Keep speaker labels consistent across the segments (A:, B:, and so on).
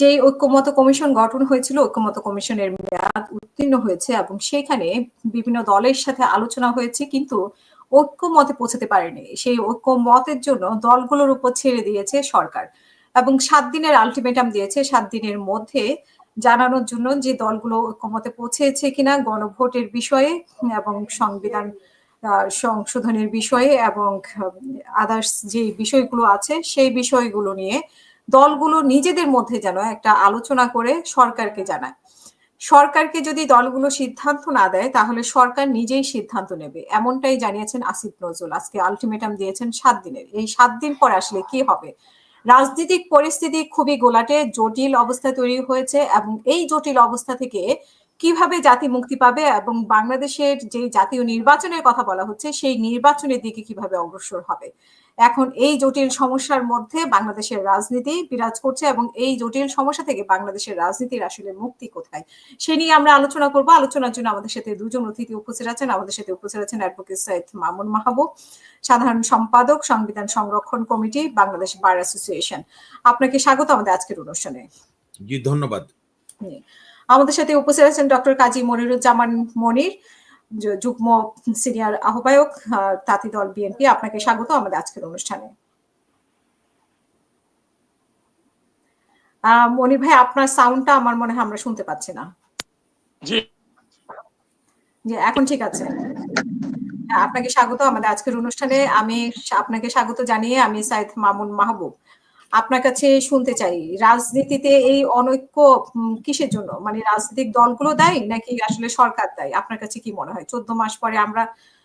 A: যে ঐক্যমত কমিশন গঠন হয়েছিল, ঐক্যমত কমিশনের মেয়াদ উত্তীর্ণ হয়েছে এবং সেখানে বিভিন্ন দলের সাথে আলোচনা হয়েছে, কিন্তু ঐক্যমতে পৌঁছাতে পারেনি। সেই ঐক্যমতের জন্য দলগুলোর উপর ছেড়ে দিয়েছে সরকার এবং ৭ দিনের আলটিমেটাম দিয়েছে। ৭ দিনের মধ্যে জানানোর জন্য যে দলগুলো ঐক্যমতে পৌঁছেছে কিনা গণভোটের বিষয়ে এবং সংবিধান সংশোধনের বিষয়ে এবং আদার্স যে বিষয়গুলো আছে সেই বিষয়গুলো নিয়ে দলগুলো নিজেদের মধ্যে যেন একটা আলোচনা করে সরকারকে জানায়। সরকারকে যদি দলগুলো সিদ্ধান্ত না দেয় তাহলে সরকার নিজেই সিদ্ধান্ত নেবে, এমনটাই জানিয়েছেন আসিফ নজরুল। আজকে আলটিমেটাম দিয়েছেন ৭ দিনের। এই ৭ দিন পরে আসলে কি হবে? রাজনৈতিক পরিস্থিতি খুবই গোলাটে, জটিল অবস্থা তৈরি হয়েছে এবং এই জটিল অবস্থা থেকে কিভাবে জাতি মুক্তি পাবে এবং বাংলাদেশের যে জাতীয় নির্বাচনের কথা বলা হচ্ছে সেই নির্বাচনের দিকে কিভাবে অগ্রসর হবে, এখন এই জটিল সমস্যার মধ্যে বাংলাদেশের রাজনীতি বিরাজ করছে এবং এই জটিল সমস্যা থেকে বাংলাদেশের রাজনীতির আসলে মুক্তি কোথায় সে নিয়ে আমরা আলোচনা করব। আলোচনার জন্য আমাদের সাথে দুজন অতিথি উপস্থিত আছেন। আমাদের সাথে উপস্থিত আছেন অ্যাডভোকেট সৈয়দ মামুন মাহবুব, সাধারণ সম্পাদক, সংবিধান সংরক্ষণ কমিটি, বাংলাদেশ বার অ্যাসোসিয়েশন। আপনাকে স্বাগত আমাদের আজকের অনুষ্ঠানে।
B: জি, ধন্যবাদ।
A: আমাদের সাথে উপস্থিত আছেন ডক্টর কাজী মনিরুজ্জামান মনির, যুগ্ম সিনিয়র আহ্বায়ক, তাঁতি দল বিএনপি। আপনাকে স্বাগত আমাদের আজকের অনুষ্ঠানে। মনির ভাই, আপনার সাউন্ডটা আমার মনে হয় আমরা শুনতে পাচ্ছি না।
C: জি
A: জি, এখন ঠিক আছে। আপনাকে স্বাগত আমাদের আজকের অনুষ্ঠানে। আমি আপনাকে স্বাগত জানিয়ে আমি সৈয়দ মামুন মাহবুব আপনার কাছে শুনতে চাই, রাজনীতিতে এই অনৈক্য কিসের জন্য? মানে রাজনৈতিক দলগুলো দায়ী নাকি আসলে সরকার দায়ী? আপনার কাছে কি মনে হয়? 14 মাস পরে আমরা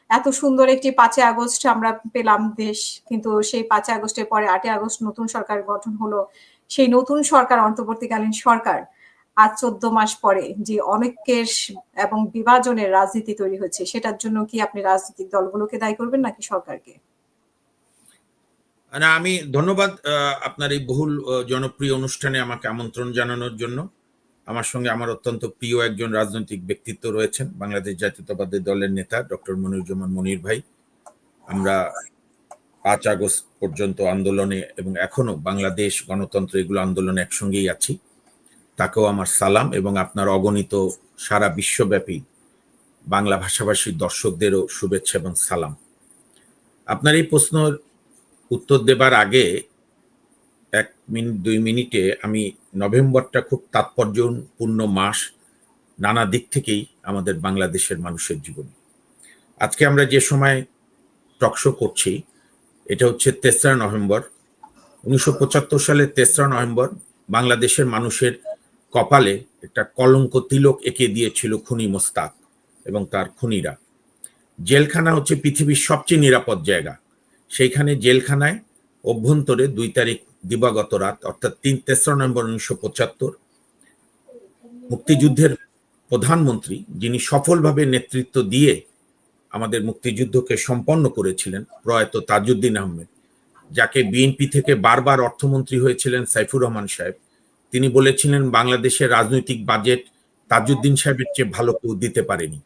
A: এত সুন্দর একটি 5 আগস্ট আমরা পেলাম দেশ, কিন্তু সেই 5 আগস্টের পরে 8 আগস্ট নতুন সরকার গঠন হলো। সেই নতুন সরকার, অন্তর্বর্তীকালীন সরকার, আজ 14 মাস পরে যে অনৈক্যের এবং বিভাজনের রাজনীতি তৈরি হচ্ছে, সেটার জন্য কি আপনি রাজনৈতিক দলগুলোকে দায়ী করবেন নাকি সরকারকে?
B: না, আমি ধন্যবাদ আপনার এই বহুল জনপ্রিয় অনুষ্ঠানে আমাকে আমন্ত্রণ জানানোর জন্য। আমার সঙ্গে আমার অত্যন্ত প্রিয় একজন রাজনৈতিক ব্যক্তিত্ব রয়েছেন, বাংলাদেশ জাতীয়তাবাদী দলের নেতা ডক্টর মনিরুজ্জামান মনির ভাই। আমরা 5 আগস্ট পর্যন্ত আন্দোলনে এবং এখনো বাংলাদেশ গণতন্ত্র এগুলো আন্দোলনে একসঙ্গেই আছি। তাকেও আমার সালাম এবং আপনার অগণিত সারা বিশ্বব্যাপী বাংলা ভাষাভাষী দর্শকদেরও শুভেচ্ছা এবং সালাম। আপনার এই প্রশ্নের উত্তর দেবার আগে 1 মিনিট 2 মিনিটে আমি নভেম্বরটা খুব তাৎপর্যপূর্ণ মাস নানা দিক থেকেই আমাদের বাংলাদেশের মানুষের জীবনে। আজকে আমরা যে সময় টকশো করছি এটা হচ্ছে 3রা নভেম্বর। 1975 সালের 3রা নভেম্বর বাংলাদেশের মানুষের কপালে একটা কলঙ্ক তিলক এঁকে দিয়েছিল খুনি মোস্তাক এবং তার খুনিরা। জেলখানা হচ্ছে পৃথিবীর সবচেয়ে নিরাপদ জায়গা। সেইখানে জেলখানায় অভ্যন্তরে 2 তারিখ দিবাগত রাত অর্থাৎ 3রা নভেম্বর 1975 মুক্তিযুদ্ধের প্রধানমন্ত্রী, যিনি সফলভাবে নেতৃত্ব দিয়ে আমাদের মুক্তিযুদ্ধকে সম্পন্ন করেছিলেন, প্রয়াত তাজউদ্দিন আহমেদ, যাকে বিএনপি থেকে বারবার অর্থমন্ত্রী হয়েছিলেন সাইফুর রহমান সাহেব, তিনি বলেছিলেন বাংলাদেশের রাজনৈতিক বাজেট তাজউদ্দিন সাহেবের চেয়ে ভালো কেউ দিতে পারেনি।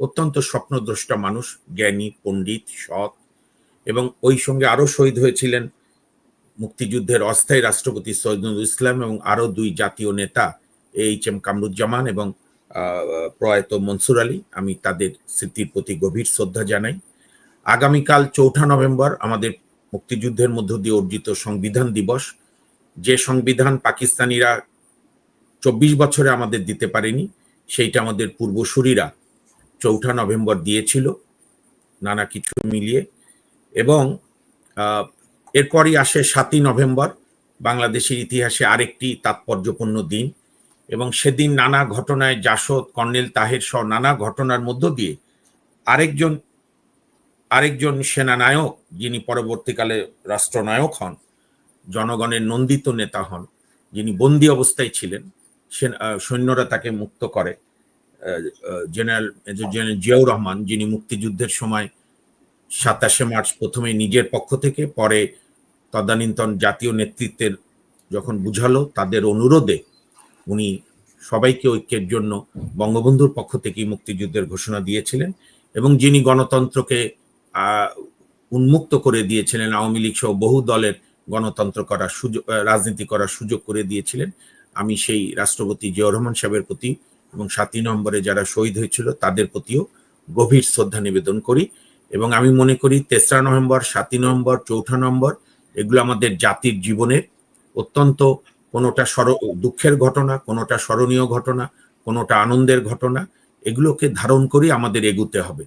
B: অত্যন্ত স্বপ্নদ্রষ্টা মানুষ, জ্ঞানী, পণ্ডিত, সৎ, এবং ওই সঙ্গে আরো শহীদ হয়েছিলেন মুক্তিযুদ্ধের অস্থায়ী রাষ্ট্রপতি সৈয়দ নজরুল ইসলাম এবং আরো 2 জাতীয় নেতা এইচ.এম. কামরুজ্জামান এবং প্রয়াত মনসুর আলী। আমি তাদের স্মৃতির প্রতি গভীর শ্রদ্ধা জানাই। আগামীকাল 4ঠা নভেম্বর আমাদের মুক্তিযুদ্ধের মধ্য দিয়ে অর্জিত সংবিধান দিবস। যে সংবিধান পাকিস্তানিরা 24 বছরে আমাদের দিতে পারেনি, সেইটা আমাদের পূর্বসূরীরা 4ঠা নভেম্বর দিয়েছিল নানা কিছু মিলিয়ে। এবং এরপরই আসে 7ই নভেম্বর, বাংলাদেশের ইতিহাসে আরেকটি তাৎপর্যপূর্ণ দিন। এবং সেদিন নানা ঘটনায়, জাসদ, কর্নেল তাহের সহ নানা ঘটনার মধ্য দিয়ে আরেকজন সেনানায়ক, যিনি পরবর্তীকালে রাষ্ট্রনায়ক হন, জনগণের নন্দিত নেতা হন, যিনি বন্দী অবস্থায় ছিলেন, সৈন্যরা তাকে মুক্ত করে, জেনারেল জিয়াউর রহমান, যিনি মুক্তিযুদ্ধের সময় 27শে মার্চ প্রথমে নিজের পক্ষ থেকে, পরে তদানীন্তন জাতীয় নেতৃত্বের যখন বুঝালো তাদের অনুরোধে উনি সবাইকে ঐক্যের জন্য বঙ্গবন্ধুর পক্ষ থেকেই মুক্তিযুদ্ধের ঘোষণা দিয়েছিলেন এবং যিনি গণতন্ত্রকে উন্মুক্ত করে দিয়েছিলেন, আওয়ামী লীগ সহ বহু দলের গণতন্ত্র করার সুযোগ, রাজনীতি করার সুযোগ করে দিয়েছিলেন। আমি সেই রাষ্ট্রপতি জিয়াউর রহমান সাহেবের প্রতি এবং 7ই নভেম্বরে যারা শহীদ হয়েছিল তাদের প্রতিও গভীর শ্রদ্ধা নিবেদন করি। এবং আমি মনে করি 3রা নভেম্বর, 7ই নভেম্বর, 4ঠা নভেম্বর এগুলো আমাদের জাতির জীবনের অত্যন্ত কোনোটা দুঃখের ঘটনা, কোনোটা স্মরণীয় ঘটনা, কোনোটা আনন্দের ঘটনা। এগুলোকে ধারণ করি আমাদের এগুতে হবে।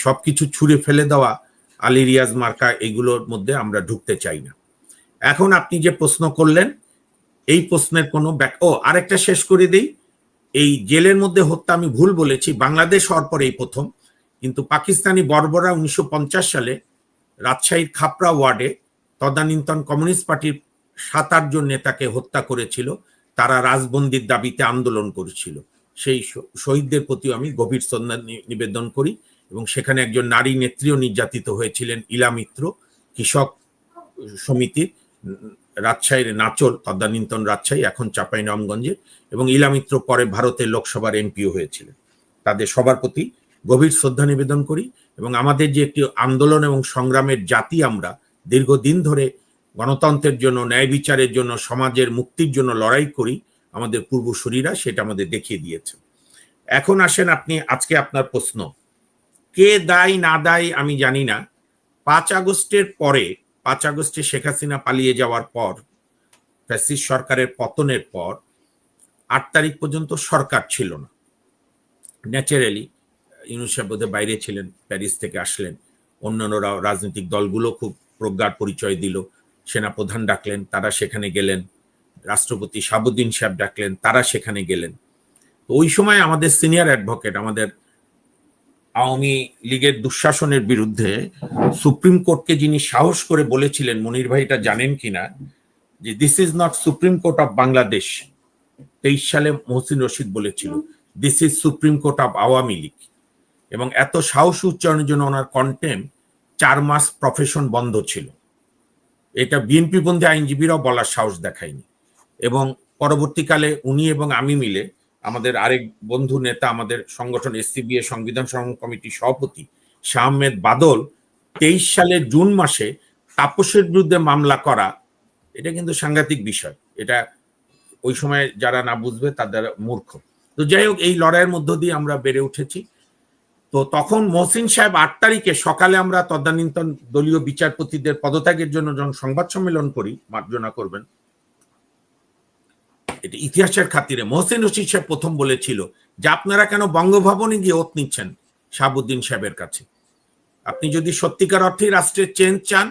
B: সবকিছু ছুঁড়ে ফেলে দেওয়া আলী রিয়াজ মার্কা এগুলোর মধ্যে আমরা ঢুকতে চাই না। এখন আপনি যে প্রশ্ন করলেন এই প্রশ্নের কোনো আরেকটা শেষ করে দিই। এই জেলের মধ্যে হত্যা আমি ভুল বলেছি, বাংলাদেশ হওয়ার পরে এই প্রথম। কিন্তু পাকিস্তানি বর্বররা 1950 সালে রাজশাহীর খাপড়া ওয়ার্ডে তদানীন্তন কমিউনিস্ট পার্টির 7-8 জন নেতাকে হত্যা করেছিল। তারা রাজবন্দির দাবিতে আন্দোলন করেছিল। সেই শহীদদের প্রতিও আমি গভীর শ্রদ্ধা নিবেদন করি। এবং সেখানে একজন নারী নেত্রীও নির্যাতিত হয়েছিলেন, ইলা মিত্র, কৃষক সমিতির, রাজশাহীর নাচল, তদানীন্তন রাজশাহী, এখন চাঁপাইনবাবগঞ্জের। এবং ইলা মিত্র পরে ভারতের লোকসভার এমপিও হয়েছিলেন। তাদের সবার প্রতি গভীর শ্রদ্ধা নিবেদন করি। এবং আমাদের যে একটি আন্দোলন এবং সংগ্রামের জাতি, আমরা দীর্ঘদিন ধরে গণতন্ত্রের জন্য, ন্যায় বিচারের জন্য, সমাজের মুক্তির জন্য লড়াই করি, আমাদের পূর্বসূরীরা সেটা আমাদের দেখিয়ে দিয়েছে। এখন আসেন আপনি আজকে আপনার প্রশ্ন, কে দায়ী না দায়ী আমি জানি না। 5 আগস্টের পরে, 5 আগস্টে শেখ হাসিনা পালিয়ে যাওয়ার পর, ফ্যাসিস্ট সরকারের পতনের পর 8 তারিখ পর্যন্ত সরকার ছিল না। ন্যাচারালি ইউনূস সাহেব বোধহয় বাইরে ছিলেন, প্যারিস থেকে আসলেন। অন্যান্য রাজনৈতিক দলগুলো খুব প্রজ্ঞার পরিচয় দিল, সেনাপ্রধান ডাকলেন, তারা সেখানে গেলেন, রাষ্ট্রপতি শাহাবুদ্দিন সাহেব ডাকলেন, তারা সেখানে গেলেন। তো ওই সময় আমাদের সিনিয়র অ্যাডভোকেট, আমাদের আওয়ামী লীগের দুঃশাসনের বিরুদ্ধে সুপ্রিম কোর্টকে যিনি সাহস করে বলেছিলেন, মনির ভাই এটা জানেন কিনা, যে this is not supreme court of Bangladesh. 23 সালে মহসিন রশিদ বলেছিল this is supreme court of Awami League. এবং এত সাহস উচ্চারণের জন্য ওনার কন্টেম 4 মাস প্রফেশন বন্ধ ছিল। এটা বিএনপি বন্ধী আইনজীবীরাও বলার সাহস দেখায়নি। এবং পরবর্তীকালে উনি এবং আমি মিলে, আমাদের আরেক বন্ধু নেতা, আমাদের সংগঠন এসসিবিএ সংবিধান সংগ্রাম কমিটির সভাপতি শাহ আহমেদ বাদল, 23 সালের জুন মাসে তাপসের বিরুদ্ধে মামলা করা, এটা কিন্তু সাংঘাতিক বিষয়। এটা ওই সময় যারা না বুঝবে তাদের মূর্খ। তো যাই হোক, এই লড়াইয়ের মধ্য দিয়ে আমরা বেড়ে উঠেছি। তো তখন মহসিন সাহেব 8 তারিখে সকালে আমরা তদানীন্তন দলীয় বিচারপতিদের পদত্যাগের জন্য যখন সংবাদ সম্মেলন করি, মার্জনা করবেন, এটা ইতিহাসের খাতিরে মহসিন রশিদ সাহেব প্রথম বলেছিল যে আপনারা কেন বঙ্গভবনে গিয়ে ওত নিচ্ছেন শাহাবুদ্দিন সাহেবের কাছে? আপনি যদি সত্যিকার অর্থেই রাষ্ট্রের চেঞ্জ চান,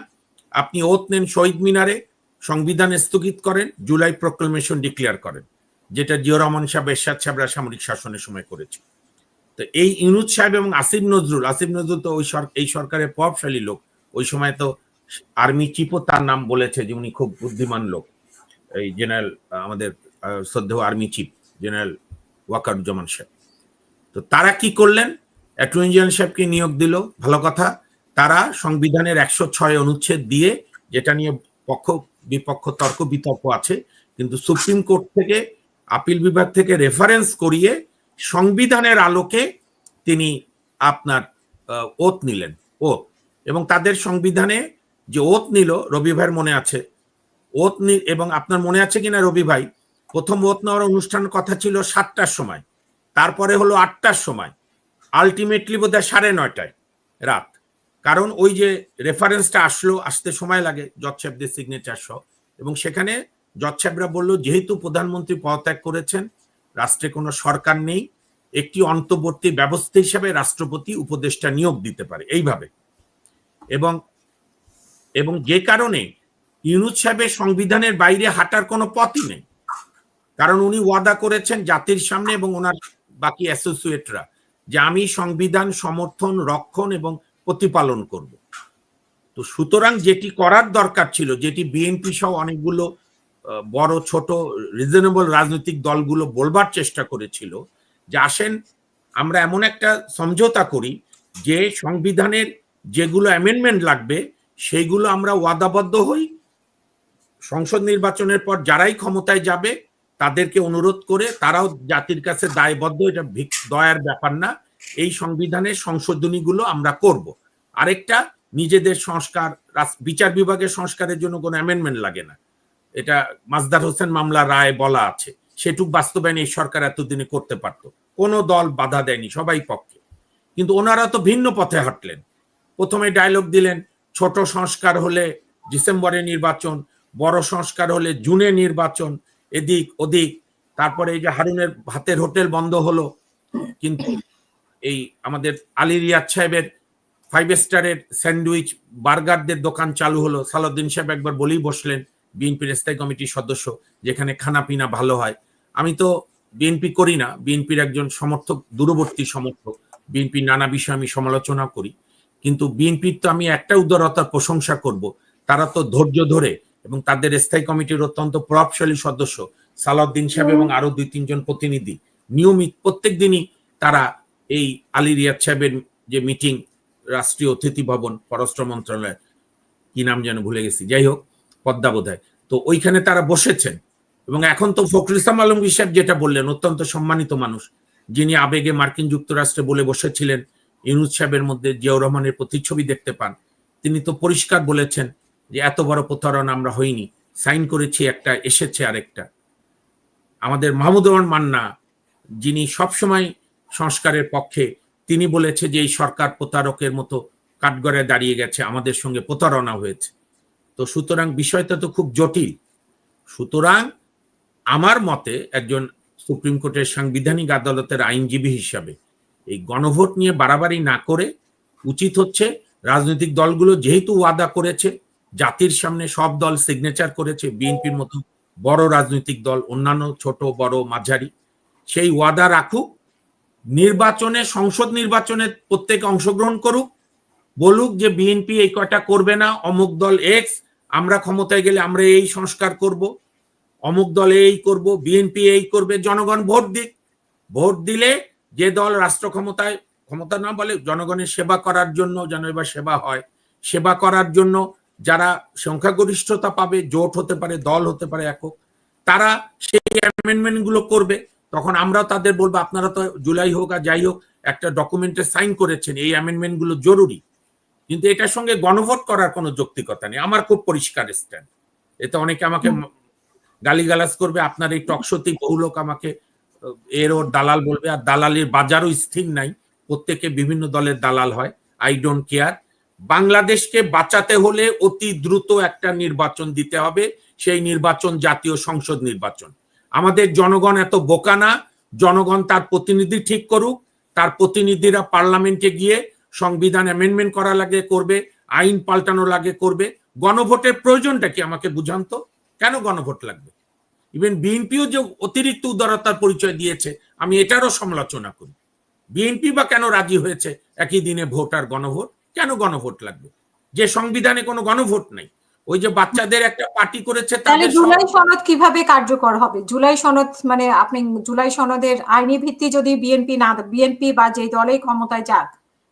B: আপনি ওত নেন শহীদ মিনারে, সংবিধান স্থগিত করেন, জুলাই প্রক্লেমেশন ডিক্লেয়ার করেন, যেটা জিয়াউর রহমান সাহেব, এরশাদ সাহেবরা সামরিক শাসনের সময় করেছে। তো এই ইউনূস সাহেব এবং আসিফ নজরুল তো এই সরকারের প্রভাবশালী লোক। ওই সময় তো আর্মি চিফও তার নাম বলেছে যে উনি খুব বুদ্ধিমান লোক, এই জেনারেল, আমাদের শ্রদ্ধেয় আর্মি চিফ জেনারেল ওয়াকারুজ্জামান সাহেব। তো তারা কি করলেন? অ্যাটর্নি জেনারেল সাহেবকে নিয়োগ দিল, ভালো কথা। তারা সংবিধানের 106 অনুচ্ছেদ দিয়ে, যেটা নিয়ে পক্ষ বিপক্ষ তর্ক বিতর্ক আছে, কিন্তু সুপ্রিম কোর্ট থেকে, আপিল বিভাগ থেকে রেফারেন্স করিয়ে সংবিধানের আলোকে তিনি আপনার ওত নিলেন। ওত, এবং তাদের সংবিধানে যে ওত নিল, রবি ভাইয়ের মনে আছে এবং আপনার মনে আছে কিনা রবি ভাই, প্রথম ওত নেওয়ার অনুষ্ঠানের কথা ছিল 7টার সময়, তারপরে হলো 8টার সময়, আলটিমেটলি বোধহয় 9:30টায় রাত। কারণ ওই যে রেফারেন্সটা আসতে সময় লাগে জজ সাহেবদের সিগনেচার সহ। এবং সেখানে জজ সাহেবরা বলল, যেহেতু প্রধানমন্ত্রী পদত্যাগ করেছেন, রাষ্ট্রে কোনো সরকার নেই, একটি অন্তর্বর্তী ব্যবস্থা হিসেবে রাষ্ট্রপতি উপদেষ্টা নিয়োগ দিতে পারে, এইভাবে। এবং যে কারণে ইউনূস সাহেবের সংবিধানের বাইরে হাঁটার কোনো পথই নেই, কারণ উনি ওয়াদা করেছেন জাতির সামনে এবং ওনার বাকি অ্যাসোসিয়েটরা যে আমি সংবিধান সমর্থন, রক্ষণ এবং প্রতিপালন করব। তো সুতরাং যেটি করার দরকার ছিল, যেটি বিএনপি সহ অনেকগুলো বড় ছোট রিজনেবল রাজনৈতিক দলগুলো বলবার চেষ্টা করেছিল, যে আসেন আমরা এমন একটা সমঝোতা করি যে সংবিধানের যেগুলো অ্যামেন্ডমেন্ট লাগবে সেইগুলো আমরা ওয়াদাবদ্ধ হই, সংসদ নির্বাচনের পর যারাই ক্ষমতায় যাবে তাদেরকে অনুরোধ করে, তারাও জাতির কাছে দায়বদ্ধ, এটা দয়ার ব্যাপার না, এই সংবিধানের সংশোধনীগুলো আমরা করব। আরেকটা, নিজেদের সংস্কার, বিচার বিভাগের সংস্কারের জন্য কোনো অ্যামেন্ডমেন্ট লাগে না, এটা মাজদার হোসেন মামলা রায় বলা আছে। সেটুক বাস্তবায়ন এই সরকার এতদিনে করতে পারত। কোনো দল বাধা দেয়নি, সবাই পক্ষে। কিন্তু ওনারা তো ভিন্ন পথে হাঁটলেন। প্রথমে ডায়লগ দিলেন ছোট সংস্কার হলে ডিসেম্বরে নির্বাচন, বড় সংস্কার হলে জুনে নির্বাচন, এদিক ওদিক। তারপরে এই যে হারুনের ভাতের হোটেল বন্ধ হলো, কিন্তু এই আমাদের আলী রিয়াদ সাহেবের 5 স্টারের স্যান্ডউইচ বার্গারদের দোকান চালু হলো। সালাউদ্দিন সাহেব একবার বলেই বসলেন, বিএনপির স্থায়ী কমিটির সদস্য, যেখানে খানা পিনা ভালো হয়। আমি তো বিএনপি করি না, বিএনপির একজন সমর্থক, দূরবর্তী সমর্থক। বিএনপির নানা বিষয়ে আমি সমালোচনা করি, কিন্তু বিএনপির তো আমি একটা উদারতার প্রশংসা করব, তারা তো ধৈর্য ধরে এবং তাদের স্থায়ী কমিটির অত্যন্ত প্রভাবশালী সদস্য সালাউদ্দিন সাহেব এবং আরো 2-3 জন প্রতিনিধি নিয়মিত প্রত্যেক দিনই তারা এই আলী রিয়াদ সাহেবের যে মিটিং, রাষ্ট্রীয় অতিথি ভবন, পররাষ্ট্র মন্ত্রণালয়, কি নাম যেন ভুলে গেছি, যাই হোক পদ্মা বোধহয়, তো ওইখানে তারা বসেছেন। এবং এখন তো ফখরুল ইসলাম আলমগীর সাহেব যেটা বললেন, অত্যন্ত সম্মানিত মানুষ, যিনি আবেগে মার্কিন যুক্তরাষ্ট্রে বলে বসেছিলেন ইউনূস সাহেবের মধ্যে জিয়াউর রহমানের প্রতিচ্ছবি দেখতে পান, তিনি তো পরিষ্কার বলেছেন যে এত বড় প্রতারণা আমরা হইনি, সাইন করেছি একটা, এসেছে আরেকটা। আমাদের মাহমুদুর রহমান মান্না, যিনি সবসময় সংস্কারের পক্ষে, তিনি বলেছে যে এই সরকার প্রতারকের মতো কাঠগড়ায় দাঁড়িয়ে গেছে, আমাদের সঙ্গে প্রতারণা হয়েছে। তো সুতরাং বিষয়টা তো খুব জটিল। সুতরাং আমার মতে একজন সুপ্রিম কোর্টের সাংবিধানিক আদালতের আইনজীবী হিসাবে এই গণভোট নিয়ে বাড়াবাড়ি না করে উচিত হচ্ছে রাজনৈতিক দলগুলো যেহেতু ওয়াদা করেছে, জাতির সামনে সব দল সিগনেচার করেছে, বিএনপির মতো বড় রাজনৈতিক দল, অন্যান্য ছোট বড় মাঝারি, সেই ওয়াদা রাখুক। নির্বাচনে, সংসদ নির্বাচনে প্রত্যেকে অংশগ্রহণ করুক, বলুক যে বিএনপি এই কয়টা করবে না, অমুক দল এক্স, আমরা ক্ষমতায় গেলে আমরা এই সংস্কার করব, অমুক দল এই করব, বিএনপি এই করবে। জনগণ ভোট দিক, ভোট দিলে যে দল রাষ্ট্র ক্ষমতা না বলে জনগণের সেবা করার জন্য, যেন এবার সেবা হয়, সেবা করার জন্য যারা সংখ্যাগরিষ্ঠতা পাবে, জোট হতে পারে, দল হতে পারে একক, তারা সেই অ্যামেন্ডমেন্ট গুলো করবে। তখন আমরা তাদের বলবো আপনারা তো জুলাই হোক আর যাই হোক একটা ডকুমেন্টে সাইন করেছেন, এই অ্যামেন্ডমেন্ট গুলো জরুরি। কিন্তু এটার সঙ্গে গণভোট করার কোনো যৌক্তিকতা নেই। আমার খুব পরিষ্কার স্ট্যান্ড। এতে অনেকে আমাকে গালিগালাজ করবে, আপনার এই টকশোতেই বহু লোক আমাকে এর ওর দালাল বলবে, আর দালালির বাজারও স্থির নাই, প্রত্যেকে বিভিন্ন দলের দালাল হয়। I don't care. বাংলাদেশকে বাঁচাতে হলে অতি দ্রুত একটা নির্বাচন দিতে হবে, সেই নির্বাচন জাতীয় সংসদ নির্বাচন। আমাদের জনগণ এত বোকা না, জনগণ তার প্রতিনিধি ঠিক করুক, তার প্রতিনিধিরা পার্লামেন্টে গিয়ে সংবিধান অ্যামেন্ডমেন্ট করা লাগে করবে, আইন পাল্টানো লাগে করবে। গণভোটের প্রয়োজনটা কি আমাকে বুঝান তো, কেন গণভোট লাগবে? ইভেন বিএনপিও যে অতিরিক্ত উদারতার পরিচয় দিয়েছে, আমি এটারও সমালোচনা করি। বিএনপি বা কেন রাজি হয়েছে একই দিনে ভোট আর গণভোট? কেন গণভোট লাগবে যে সংবিধানে কোনো গণভোট নেই? ওই যে বাচ্চাদের একটা পার্টি করেছে,
A: তাহলে জুলাই সনদ কিভাবে কার্যকর হবে? জুলাই সনদ মানে আপনি জুলাই সনদের আইনি ভিত্তি যদি বিএনপি বা যে দলেই ক্ষমতায় যাক,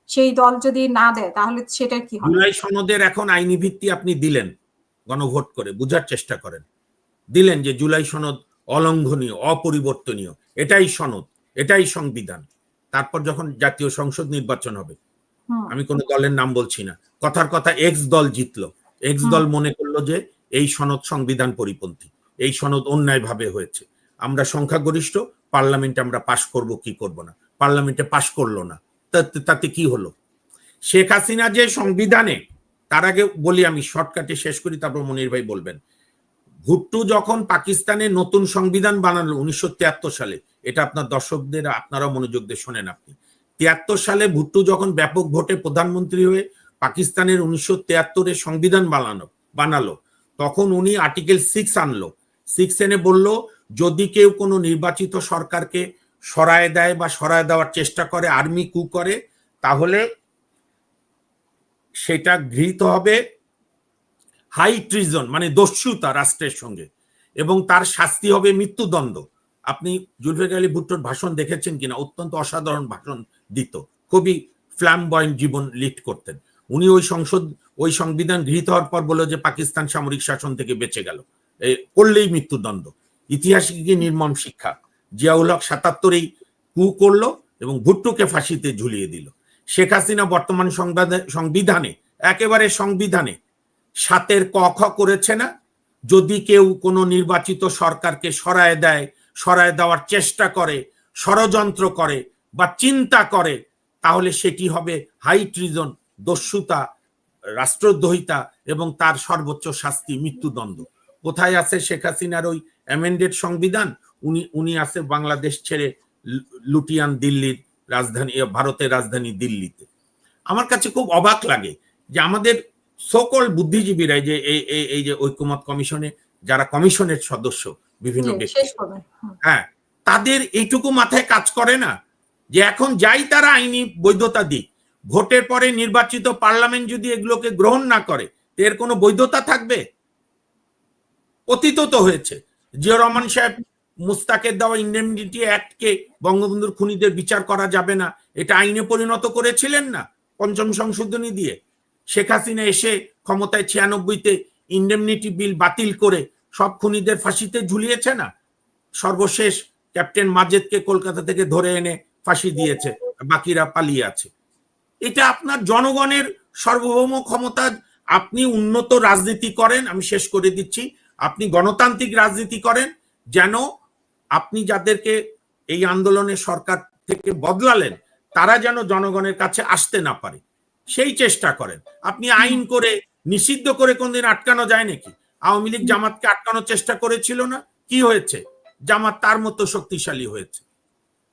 A: সেই দল যদি না দেয় তাহলে সেটা কি হবে?
B: জুলাই সনদের এখন আইনি ভিত্তি আপনি দিলেন, গণভোট করে বুঝার চেষ্টা করেন, দিলেন যে জুলাই সনদ অলঙ্ঘনীয়, অপরিবর্তনীয়, এটাই সনদ, এটাই সংবিধান। তারপর যখন জাতীয় সংসদ নির্বাচন হবে, আমি কোন দলের নাম বলছি না, কথার কথা এক্স দল জিতলো, এক্স দল মনে করলো যে এই সনদ সংবিধান পরিপন্থী, এই সনদ অন্যায়ভাবে হয়েছে, আমরা সংখ্যাগরিষ্ঠ, পার্লামেন্টে আমরা পাশ করব কি করব না, পার্লামেন্টে পাশ করলো না, তাতে কি হলো? শেখ হাসিনা যে সংবিধানে, তার আগে বলি আমি শর্টকাটে শেষ করি, তারপর মনির ভাই বলবেন। ভুট্টো যখন পাকিস্তানে নতুন সংবিধান বানালো 1973 সালে, এটা আপনার দর্শকদের, আপনারা মনোযোগ দিয়ে শোনেন, আপনি 73 সালে ভুট্টো যখন ব্যাপক ভোটে প্রধানমন্ত্রী হয়ে পাকিস্তানের 1973 সংবিধান বানালো, তখন উনি আর্টিকেল 6 আনলো। 6 এনে বলল যদি কেউ কোনো নির্বাচিত সরকারকে সরায় দেয় বা সরায় দেওয়ার চেষ্টা করে, আর্মি কু করে, তাহলে সেটা গৃহীত হবে হাই ট্রিজন, মানে দস্যুতা রাষ্ট্রের সঙ্গে, এবং তার শাস্তি হবে মৃত্যুদণ্ড। আপনি জুলফিকার আলী ভুট্টোর ভাষণ দেখেছেন কিনা? অত্যন্ত অসাধারণ ভাষণ দিত, খুবই ফ্ল্যামবয়েন্ট জীবন লিড করতেন উনি। ওই সংবিধান গৃহীত হওয়ার পর বলল যে পাকিস্তান সামরিক শাসন থেকে বেঁচে গেল, করলেই মৃত্যুদণ্ড। ইতিহাসে নির্মম শিক্ষা। জিয়াউল হক 77-এই কু করলো এবং ভুট্টোকে ফাঁসিতে ঝুলিয়ে দিল। শেখ হাসিনা বর্তমান সংবিধানে, একেবারে সংবিধানে 7-এর ক খ করেছে না, যদি কেউ কোনো নির্বাচিত সরকারকে সরায় দেয় সরায় দেওয়ার চেষ্টা করে, ষড়যন্ত্র করে বা চিন্তা করে, তাহলে সেটি হবে হাই ট্রিজন, দস্যুতা, রাষ্ট্রদ্রোহিতা এবং তার সর্বোচ্চ শাস্তি মৃত্যুদণ্ড। কোথায় আছে শেখ হাসিনার ওই অ্যামেন্ডেড সংবিধান? উনি আছে বাংলাদেশ ছেড়ে লুটিয়ান দিল্লির রাজধানী, ভারতের রাজধানী দিল্লিতে। আমার কাছে খুব অবাক লাগে যে আমাদের সকল বুদ্ধিজীবীরা এই যে ঐকমত্য কমিশনে যারা কমিশনের সদস্য বিভিন্ন ব্যক্তি, হ্যাঁ, তাদের এইটুকু মাথায় কাজ করে না যে এখন যাই তারা আইনি বৈধতা দিক, ভোটের পরে নির্বাচিত পার্লামেন্ট যদি এগুলোকে গ্রহণ না করে এর কোনো বৈধতা থাকবে? অতীত তো হয়েছে। জিয়া রহমান সাহেব মুস্তাকের দেওয়া ইন্ডেমনিটি অ্যাক্টকে বঙ্গবন্ধুর খুনিদের বিচার করা যাবে না এটা আইনে পরিণত করেছিলেন না পঞ্চম সংশোধনী দিয়ে। শেখ হাসিনা এসে ক্ষমতায় 96-তে ইন্ডেমনিটি বিল বাতিল করে সব খুনিদের ফাঁসিতে ঝুলিয়েছে না। সর্বশেষ ক্যাপ্টেন মাজেদকে কলকাতা থেকে ধরে এনে ফাঁসি দিয়েছে, বাকিরা পালিয়ে আছে। এটা আপনার জনগণের সার্বভৌম ক্ষমতা। আপনি উন্নত রাজনীতি করেন, আমি শেষ করে দিচ্ছি, আপনি গণতান্ত্রিক রাজনীতি করেন, যেন আপনি যাদেরকে এই আন্দোলনে সরকার থেকে বদলালেন তারা যেন জনগণের কাছে আসতে না পারে, সেই চেষ্টা করেন। আপনি আইন করে নিষিদ্ধ করে কোনদিন আটকানো যায় নাকি? আওয়ামী লীগ জামাতকে আটকানোর চেষ্টা করেছিল না, কি হয়েছে? জামাত তার মতো শক্তিশালী হয়েছে।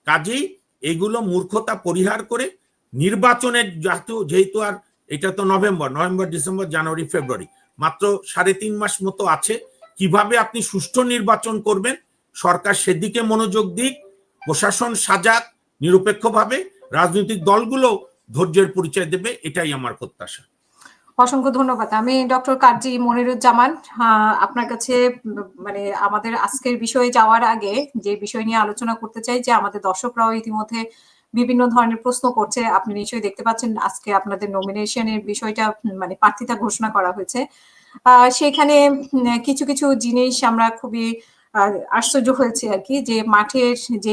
B: কাজেই এগুলো মূর্খতা পরিহার করে নির্বাচনের যেহেতু আর এটা তো নভেম্বর, ডিসেম্বর, জানুয়ারি, ফেব্রুয়ারি, মাত্র 3.5 মাস মতো আছে। কিভাবে আপনি সুষ্ঠু নির্বাচন করবেন, সরকার সেদিকে মনোযোগ দিক, প্রশাসন সাজাক নিরপেক্ষভাবে, রাজনৈতিক দলগুলো ধৈর্যের পরিচয় দেবে, এটাই আমার প্রত্যাশা।
A: অসংখ্য ধন্যবাদ। আমি ডক্টর কাজী মনিরুজ্জামান, আপনার কাছে মানে আমাদের আজকের বিষয়ে যাওয়ার আগে যে বিষয় নিয়ে আলোচনা করতে চাই, যে আমাদের দর্শকরাও ইতিমধ্যে বিভিন্ন ধরনের প্রশ্ন করছে। আপনি নিশ্চয়ই দেখতে পাচ্ছেন আজকে আপনাদের নমিনেশনের বিষয়টা মানে প্রার্থিতা ঘোষণা করা হয়েছে। সেখানে কিছু কিছু জিনিস আমরা খুবই আশ্চর্য হয়েছে আর কি, যে মাঠের যে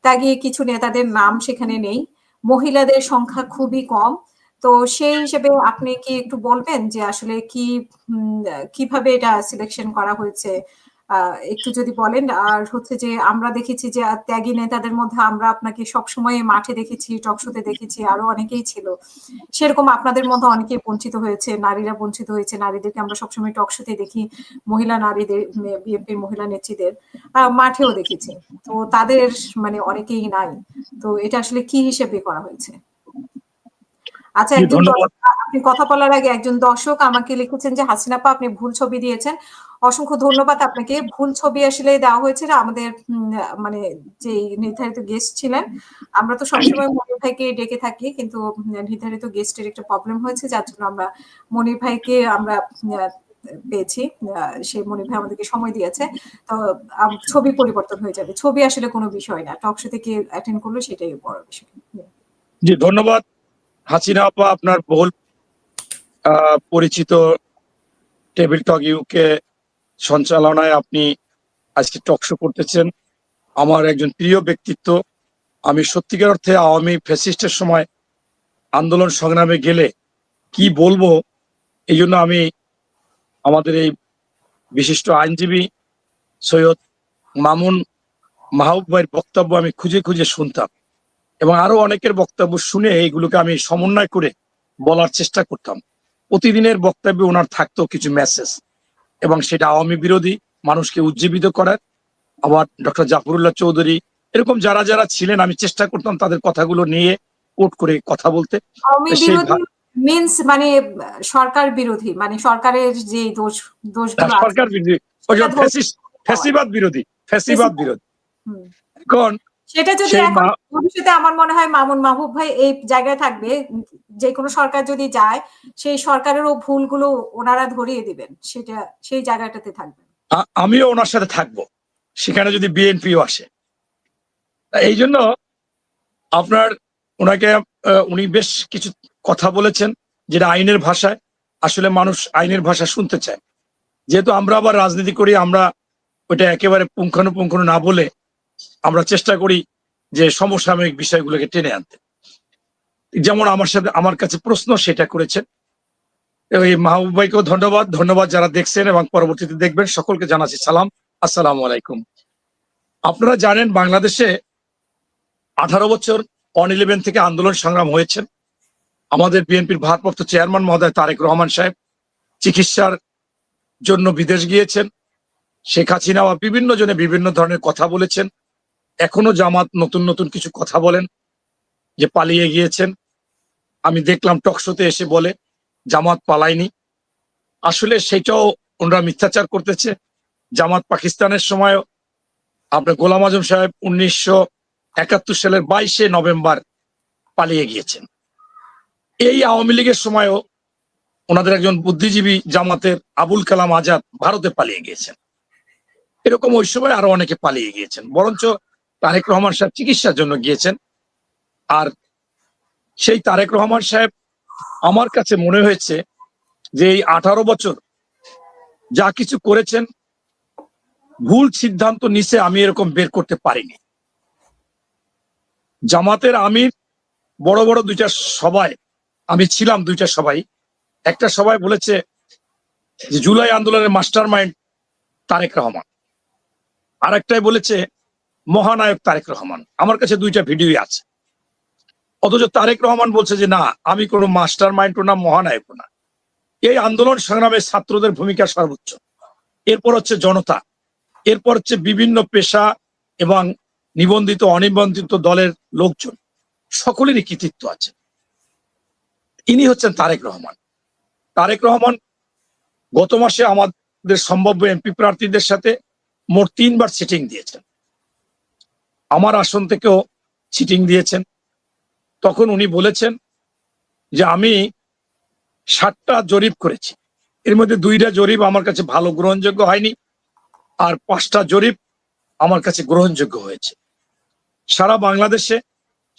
A: ত্যাগী কিছু নেতাদের নাম সেখানে নেই, মহিলাদের সংখ্যা খুবই কম। তো সেই হিসেবে আপনি কি একটু বলবেন যে আসলে কিভাবে এটা সিলেকশন করা হয়েছে, একটু যদি বলেন। আর হচ্ছে যে আমরা দেখেছি যে ত্যাগী নেতাদের মধ্যে আমরা আপনাকে সবসময় মাঠে দেখেছি, টকশোতে দেখেছি, আরো অনেকেই ছিল, সেরকম আপনাদের মধ্যে অনেকেই বঞ্চিত হয়েছে, নারীরা বঞ্চিত হয়েছে। নারীদেরকে আমরা সবসময় টকশোতে দেখি, মহিলা নারীদের, বিএনপির মহিলা নেত্রীদের মাঠেও দেখেছি, তো তাদের মানে অনেকেই নাই। তো এটা আসলে কি হিসেবে করা হয়েছে? আচ্ছা, আপনি কথা বলার আগে একজন দর্শক আমাকে লিখেছেন যে হাসিনা আপা আপনি ভুল ছবি দিয়েছেন। অসংখ্য ধন্যবাদ আপনাকে। ভুল ছবি আসলে দেওয়া হয়েছে আমাদের মানে যে নির্ধারিত গেস্ট ছিলেন, আমরা তো সবসময় মনির ভাইকে ডেকে থাকি, কিন্তু নির্ধারিত গেস্টের একটা প্রবলেম হয়েছে, যার জন্য আমরা মনির ভাইকে আমরা পেয়েছি। সেই মনির ভাই আমাদেরকে সময় দিয়েছে, তো ছবি পরিবর্তন হয়ে যাবে। ছবি আসলে কোনো বিষয় না, টক শো থেকে অ্যাটেন্ড করলো সেটাই বড় বিষয়।
C: জি ধন্যবাদ হাসিনা আপা, আপনার বহুল পরিচিত টেবিল টক ইউকে সঞ্চালনায় আপনি আজকে টক শো করতেছেন। আমার একজন প্রিয় ব্যক্তিত্ব। আমি সত্যিকার অর্থে আওয়ামী ফ্যাসিস্টের সময় আন্দোলন সংগ্রামে গেলে কি বলবো, এই জন্য আমি আমাদের এই বিশিষ্ট আইনজীবী সৈয়দ মামুন মাহবুব ভাইয়ের বক্তব্য আমি খুঁজে খুঁজে শুনতাম, এবং আরো অনেকের বক্তব্য শুনে এইগুলোকে আমি সমন্বয় করে বলার চেষ্টা করতাম। প্রতিদিনের বক্তব্যে ওনার থাকতো কিছু মেসেজ, এবং সেটা আওয়ামী বিরোধী, মানুষকে উজ্জীবিত করার। আবার ডক্টর জাফরুল্লাহ চৌধুরী, এরকম যারা যারা ছিলেন আমি চেষ্টা করতাম তাদের কথাগুলো নিয়ে কোট করে কথা বলতে।
A: মিন্স মানে সরকার বিরোধী, মানে সরকারের যে দোষগুলো
C: সরকার বিরোধী, ফ্যাসিবাদ বিরোধী। এখন
A: সেটা যদি এখন ভবিষ্যতে আমার মনে হয় মামুন মাহবুব ভাই এই জায়গায় থাকবে, যে কোনো সরকার যদি যায় সেই সরকারেরও ভুলগুলো ওনারা ধরিয়ে দিবেন, সেটা সেই জায়গাটাতে থাকবে।
C: আমিও ওনার সাথে থাকবো সেখানে যদি বিএনপিও আসে। এই জন্য আপনার ওনাকে উনি বেশ কিছু কথা বলেছেন যেটা আইনের ভাষায়, আসলে মানুষ আইনের ভাষা শুনতে চায়। যেহেতু আমরা আবার রাজনীতি করি, আমরা ওইটা একেবারে পুঙ্খানুপুঙ্খ না বলে আমরা চেষ্টা করি যে সমসাময়িক বিষয়গুলোকে টেনে আনতে। যেমন আমার কাছে প্রশ্ন সেটা করেছেন। এই মাহবুব ভাইকেও ধন্যবাদ যারা দেখছেন এবং পরবর্তীতে দেখবেন, সকলকে জানাচ্ছি সালাম, আসসালামু আলাইকুম। আপনারা জানেন বাংলাদেশে 18 বছর অন 11 থেকে আন্দোলন সংগ্রাম হয়েছে। আমাদের বিএনপির ভারপ্রাপ্ত চেয়ারম্যান মহোদয় তারেক রহমান সাহেব চিকিৎসার জন্য বিদেশ গিয়েছেন। শেখ হাসিনা বিভিন্ন জনে বিভিন্ন ধরনের কথা বলেছেন। এখনো জামাত নতুন নতুন কিছু কথা বলেন যে পালিয়ে গিয়েছেন। আমি দেখলাম টকশোতে এসে বলে জামাত পালায়নি। আসলে সেটাও ওনারা মিথ্যাচার করতেছে। জামাত পাকিস্তানের সময়ও আপনার গোলাম আজম সাহেব 1971 সালের 22শে নভেম্বর পালিয়ে গিয়েছেন। এই আওয়ামী লীগের সময়ও ওনাদের একজন বুদ্ধিজীবী জামাতের আবুল কালাম আজাদ ভারতে পালিয়ে গিয়েছেন। এরকম ওই সময় আরো অনেকে পালিয়ে গিয়েছেন। বরঞ্চ তারেক রহমান সাহেব চিকিৎসার জন্য গিয়েছেন। আর সেই তারেক রহমান সাহেব আমার কাছে মনে হয়েছে যে এই 18 বছর যা কিছু করেছেন, ভুল সিদ্ধান্ত নিচে আমি এরকম বের করতে পারিনি। জামাতের আমির বড় বড় দুইটা সভায় আমি ছিলাম, দুইটা সভায়। একটা সভায় বলেছে যে জুলাই আন্দোলনের মাস্টার মাইন্ড তারেক রহমান, আর একটাই বলেছে মহানায়ক তারেক রহমান। আমার কাছে দুইটা ভিডিও আছে। অথচ তারেক রহমান বলছে যে না, আমি কোনো মাস্টার মাইন্ডও না, মহানায়কও না। এই আন্দোলন সংগ্রামে ছাত্রদের ভূমিকা সর্বোচ্চ, এরপর হচ্ছে জনতা, এরপর হচ্ছে বিভিন্ন পেশা এবং নিবন্ধিত অনিবন্ধিত দলের লোকজন, সকলেরই কৃতিত্ব আছে। ইনি হচ্ছেন তারেক রহমান। তারেক রহমান গত মাসে আমাদের সম্ভাব্য এমপি প্রার্থীদের সাথে মোট 3 বার সিটিং দিয়েছেন। আমার আসন থেকেও সিটিং দিয়েছেন। তখন উনি বলেছেন যে আমি 7টা জরিপ করেছি, এর মধ্যে 2টা জরিপ আমার কাছে ভালো গ্রহণযোগ্য হয়নি, আর 5টা জরিপ আমার কাছে গ্রহণযোগ্য হয়েছে। সারা বাংলাদেশে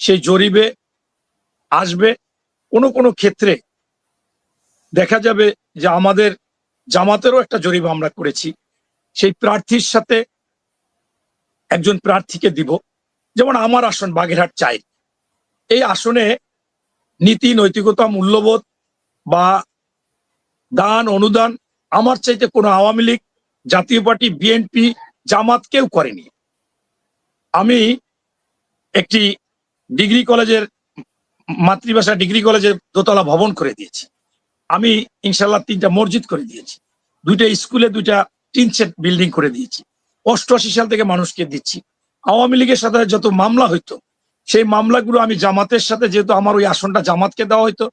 C: সেই জরিপে আসবে। কোনো কোনো ক্ষেত্রে দেখা যাবে যে আমাদের জামাতেরও একটা জরিপ আমরা করেছি, সেই প্রার্থীর সাথে একজন প্রার্থীকে দিব। যেমন আমার আসন বাগেরহাট 4, এই আসনে নীতি নৈতিকতা মূল্যবোধ বা দান অনুদান আমার চাইতে কোনো আওয়ামী লীগ, জাতীয় পার্টি, বিএনপি, জামাত কেউ করেনি। আমি একটি ডিগ্রি কলেজের, মাতৃভাষা ডিগ্রি কলেজের দোতলা ভবন করে দিয়েছি। আমি ইনশাল্লাহ 3টা মসজিদ করে দিয়েছি। 2টা স্কুলে 2টা টিন সেট বিল্ডিং করে দিয়েছি। 88 সাল থেকে মানুষকে দিচ্ছি। আওয়ামী লীগের সাথে যত মামলা হইতো, সেই মামলাগুলো আমি জামাতের সাথে, যেহেতু আমার ওই আসনটা জামাতকে দেওয়া হইতো,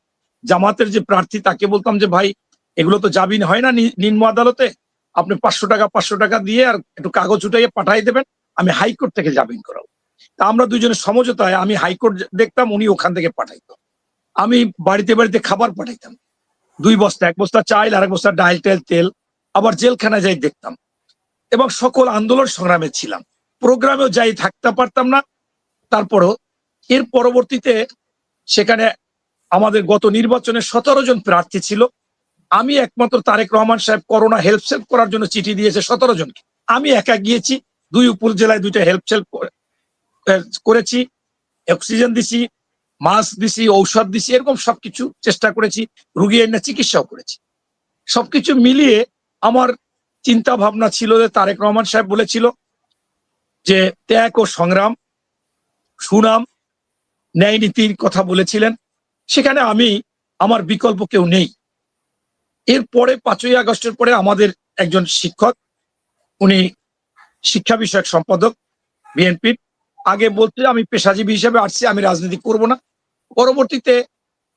C: জামাতের যে প্রার্থী তাকে বলতাম যে ভাই এগুলো তো জামিন হয় না নিম্ন আদালতে, আপনি 500 টাকা দিয়ে আর একটু কাগজ উঠাইয়ে পাঠাই দেবেন, আমি হাইকোর্ট থেকে জামিন করাবো। তা আমরা দুজনের সমঝোতায় আমি হাইকোর্ট দেখতাম, উনি ওখান থেকে পাঠাইতো। আমি বাড়িতে বাড়িতে খাবার পাঠাইতাম, 2 বস্তা, 1 বস্তা চাল আর 1 বস্তা ডাল তেল। আবার জেলখানায় যাই দেখতাম এবং সকল আন্দোলন সংগ্রামে ছিলাম। প্রোগ্রামেও যাই থাকতে পারতাম না। তারপরও এর পরবর্তীতে সেখানে আমাদের গত নির্বাচনে 17 জন প্রার্থী ছিল। আমি একমাত্র তারেক রহমান সাহেব করোনা হেল্প সেল্প করার জন্য চিঠি দিয়েছে 17 জনকে। আমি একা গিয়েছি, 2 উপজেলায় 2টা হেল্প সেল্প করেছি, অক্সিজেন দিছি, মাস্ক দিছি, ঔষধ দিছি, এরকম সবকিছু চেষ্টা করেছি। রুগী এনে চিকিৎসাও করেছি। সবকিছু মিলিয়ে আমার চিন্তা ভাবনা ছিল যে তারেক রহমান সাহেব বলেছিল যে ত্যাগ ও সংগ্রাম, সুনাম, ন্যায় নীতির কথা বলেছিলেন। সেখানে আমি, আমার বিকল্প কেউ নেই। এরপরে 5ই আগস্টের পরে আমাদের একজন শিক্ষক, উনি শিক্ষা বিষয়ক সম্পাদক বিএনপির, আগে বলতে আমি পেশাজীবী হিসেবে আসছি, আমি রাজনীতি করব না। পরবর্তীতে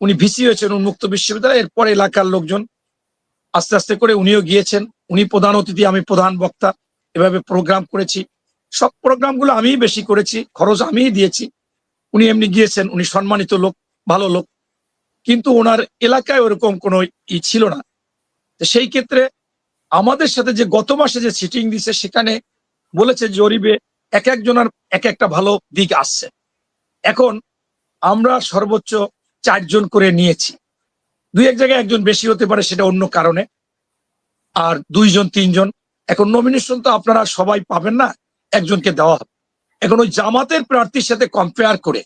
C: উনি ভিসি হয়েছেন উন্মুক্ত বিশ্ববিদ্যালয়। এরপর এলাকার লোকজন আস্তে আস্তে করে উনিও গিয়েছেন। উনি প্রধান অতিথি, আমি প্রধান বক্তা, এভাবে প্রোগ্রাম করেছি। সব প্রোগ্রামগুলো আমিই বেশি করেছি, খরচ আমিই দিয়েছি। উনি এমনি গিয়েছেন, উনি সম্মানিত লোক, ভালো লোক, কিন্তু ওনার এলাকায় ওরকম কোনো ছিল না। সেই ক্ষেত্রে আমাদের সাথে যে গত মাসে যে সিটিং দিছে, সেখানে বলেছে জরিপে এক একজনের এক একটা ভালো দিক আসছে। এখন আমরা সর্বোচ্চ 4 জন করে নিয়েছি। 2-1 জায়গায় একজন বেশি হতে পারে, সেটা অন্য কারণে, আর 2 জন 3 জন। এখন নমিনেশন তো আপনারা সবাই পাবেন না, একজনকে দেওয়া হবে। এখন ওই জামাতের প্রার্থীর সাথে কম্পেয়ার করে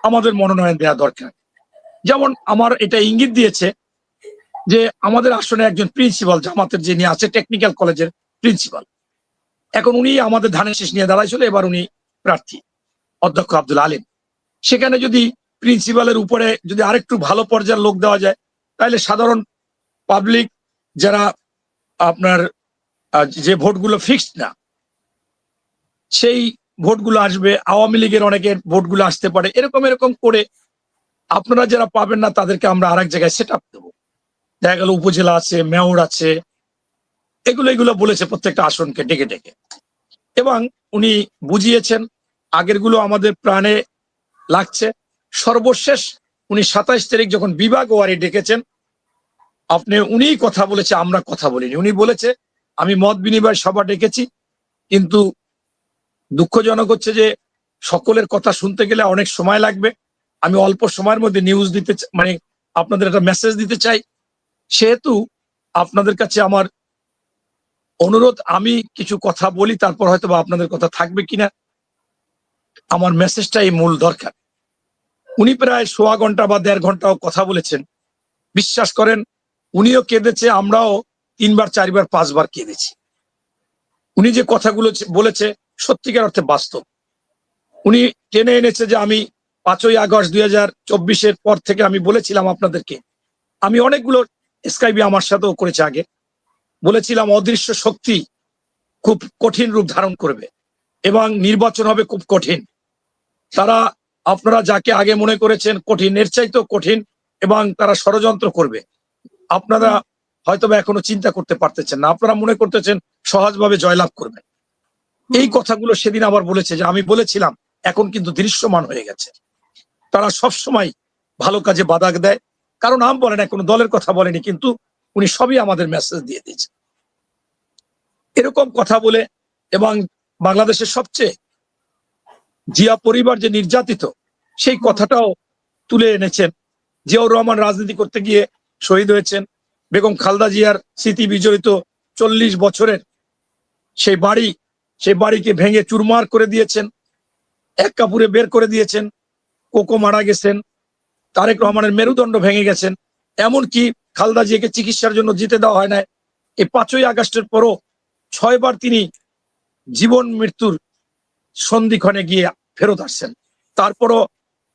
C: আমাদের মনোনয়ন দেওয়া দরকার। যেমন আমার এটা ইঙ্গিত দিয়েছে যে আমাদের আসনে একজন প্রিন্সিপাল, জামাতের যিনি আছে টেকনিক্যাল কলেজের প্রিন্সিপাল, এখন উনি আমাদের ধানের শীষ নিয়ে দাঁড়াইছিল, এবার উনি প্রার্থী অধ্যক্ষ আব্দুল আলিম। সেখানে যদি প্রিন্সিপালের উপরে যদি আরেকটু ভালো পর্যায়ের লোক দেওয়া যায়, তাহলে সাধারণ পাবলিক যারা আপনার যে ভোটগুলো ফিক্সড না, সেই ভোটগুলো আসবে, আওয়ামী লীগের অনেকের ভোটগুলো আসতে পারে, এরকম এরকম করে আপনারা যারা পাবেন না তাদেরকে আমরা আরেক জায়গায় সেট আপ দেবো। দেখা গেল উপজেলা আছে, মেয়র আছে, এগুলো বলেছে প্রত্যেকটা আসনকে ডেকে ডেকে, এবং উনি বুঝিয়েছেন। আগেরগুলো আমাদের প্রাণে লাগছে। সর্বশেষ উনি 27 তারিখ যখন বিভাগ ওয়ারি ডেকেছেন, উনিই কথা বলেছে, আমরা কথা বলিনি। উনি বলেছে আমি মত বিনিময় সভা ডেকেছি, কিন্তু দুঃখজনক হচ্ছে যে সকলের কথা শুনতে গেলে অনেক সময় লাগবে। আমি অল্প সময়ের মধ্যে নিউজ দিতে মানে আপনাদের একটা মেসেজ দিতে চাই। সেহেতু আপনাদের কাছে আমার অনুরোধ, আমি কিছু কথা বলি, তারপর হয়তো বা আপনাদের কথা থাকবে কিনা। আমার মেসেজটাই মূল দরকার। উনি প্রায় 1.25 ঘন্টা বা 1.5 ঘন্টাও কথা বলেছেন। বিশ্বাস করেন, উনিও কেঁদেছে, আমরাও 3 বার 4 বার 5 বার কেঁদেছি। উনি যে কথাগুলো বলেছে সত্যিকার অর্থে বাস্তব। উনি টেনে এনেছে যে আমি 5ই আগস্ট 2024-এর পর থেকে আমি বলেছিলাম আপনাদেরকে, আমি অনেকগুলো স্কাইবি আমার সাথেও করেছে আগে, বলেছিলাম অদৃশ্য শক্তি খুব কঠিন রূপ ধারণ করবে এবং নির্বাচন হবে খুব কঠিন। তারা আপনারা যাকে আগে মনে করেছেন কঠিন, এর চাইতেও কঠিন, এবং তারা ষড়যন্ত্র করবে। আপনারা হয়তোবা এখনো চিন্তা করতে পারতেছেন না, আপনারা মনে করতেছেন সহজভাবে জয়লাভ করবেন। এই কথাগুলো সেদিন আবার বলেছে যে আমি বলেছিলাম, এখন কিন্তু দৃশ্যমান হয়ে গেছে। তারা সব সময় ভালো কাজে বাধা দেয়, কারণ নাম বলে না, কোনো দলের কথা বলেনি, কিন্তু উনি সবই আমাদের মেসেজ দিয়ে দিয়েছে। এরকম কথা বলে, এবং বাংলাদেশের সবচেয়ে জিয়া পরিবার যে নির্যাতিত, সেই কথাটাও তুলে এনেছেন। জিয়াউর রহমান রাজনীতি করতে গিয়ে শহীদ হয়েছেন। বেগম খালেদা জিয়ার স্মৃতি বিজড়িত 40 বছরের সেই বাড়িকে ভেঙে চুরমার করে দিয়েছেন, এক কাপুরে বের করে দিয়েছেন। কোকো মারা গেছেন, তারেক রহমানের মেরুদণ্ড ভেঙে গেছেন, এমনকি খালেদা জিয়াকে চিকিৎসার জন্য যেতে দেওয়া হয় না। এই 5ই আগস্টের পরও 6 বার তিনি জীবন মৃত্যুর সন্ধিক্ষণে গিয়ে ফেরত আসছেন। তারপরও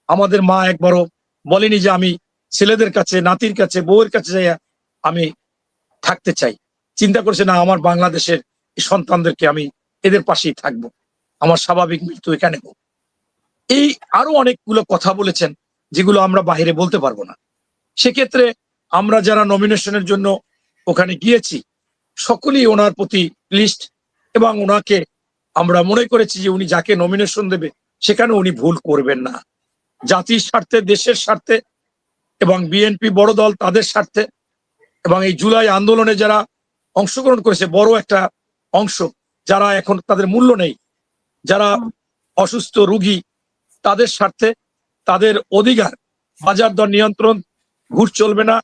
C: আমাদের মা একবারও বলেনি যে আমি ছেলেদের কাছে, নাতির কাছে, বউয়ের কাছে যাই আমি থাকতে চাই। চিন্তা করছে না, আমার বাংলাদেশের সন্তানদেরকে আমি এদের পাশেই থাকবো, আমার স্বাভাবিক মৃত্যু এখানে হোক। এই আরো অনেকগুলো কথা বলেছেন যেগুলো আমরা বাইরে বলতে পারবো না। সেক্ষেত্রে আমরা যারা নমিনেশনের জন্য ওখানে গিয়েছি সকলেই ওনার প্রতি লিস্ট, এবং ওনাকে আমরা মনে করেছি যে উনি যাকে নমিনেশন দেবে সেখানে উনি ভুল করবেন না। জাতির স্বার্থে, দেশের স্বার্থে, এবং বিএনপি বড় দল তাদের স্বার্থে, এবং এই জুলাই আন্দোলনে যারা অংশগ্রহণ করেছে বড় একটা অংশ, যারা এখন তাদের মূল্য নেই, যারা অসুস্থ রোগী, তাদের স্বার্থে, তাদের অধিকার, বাজার দর নিয়ন্ত্রণ, ঘুষ চলবে না,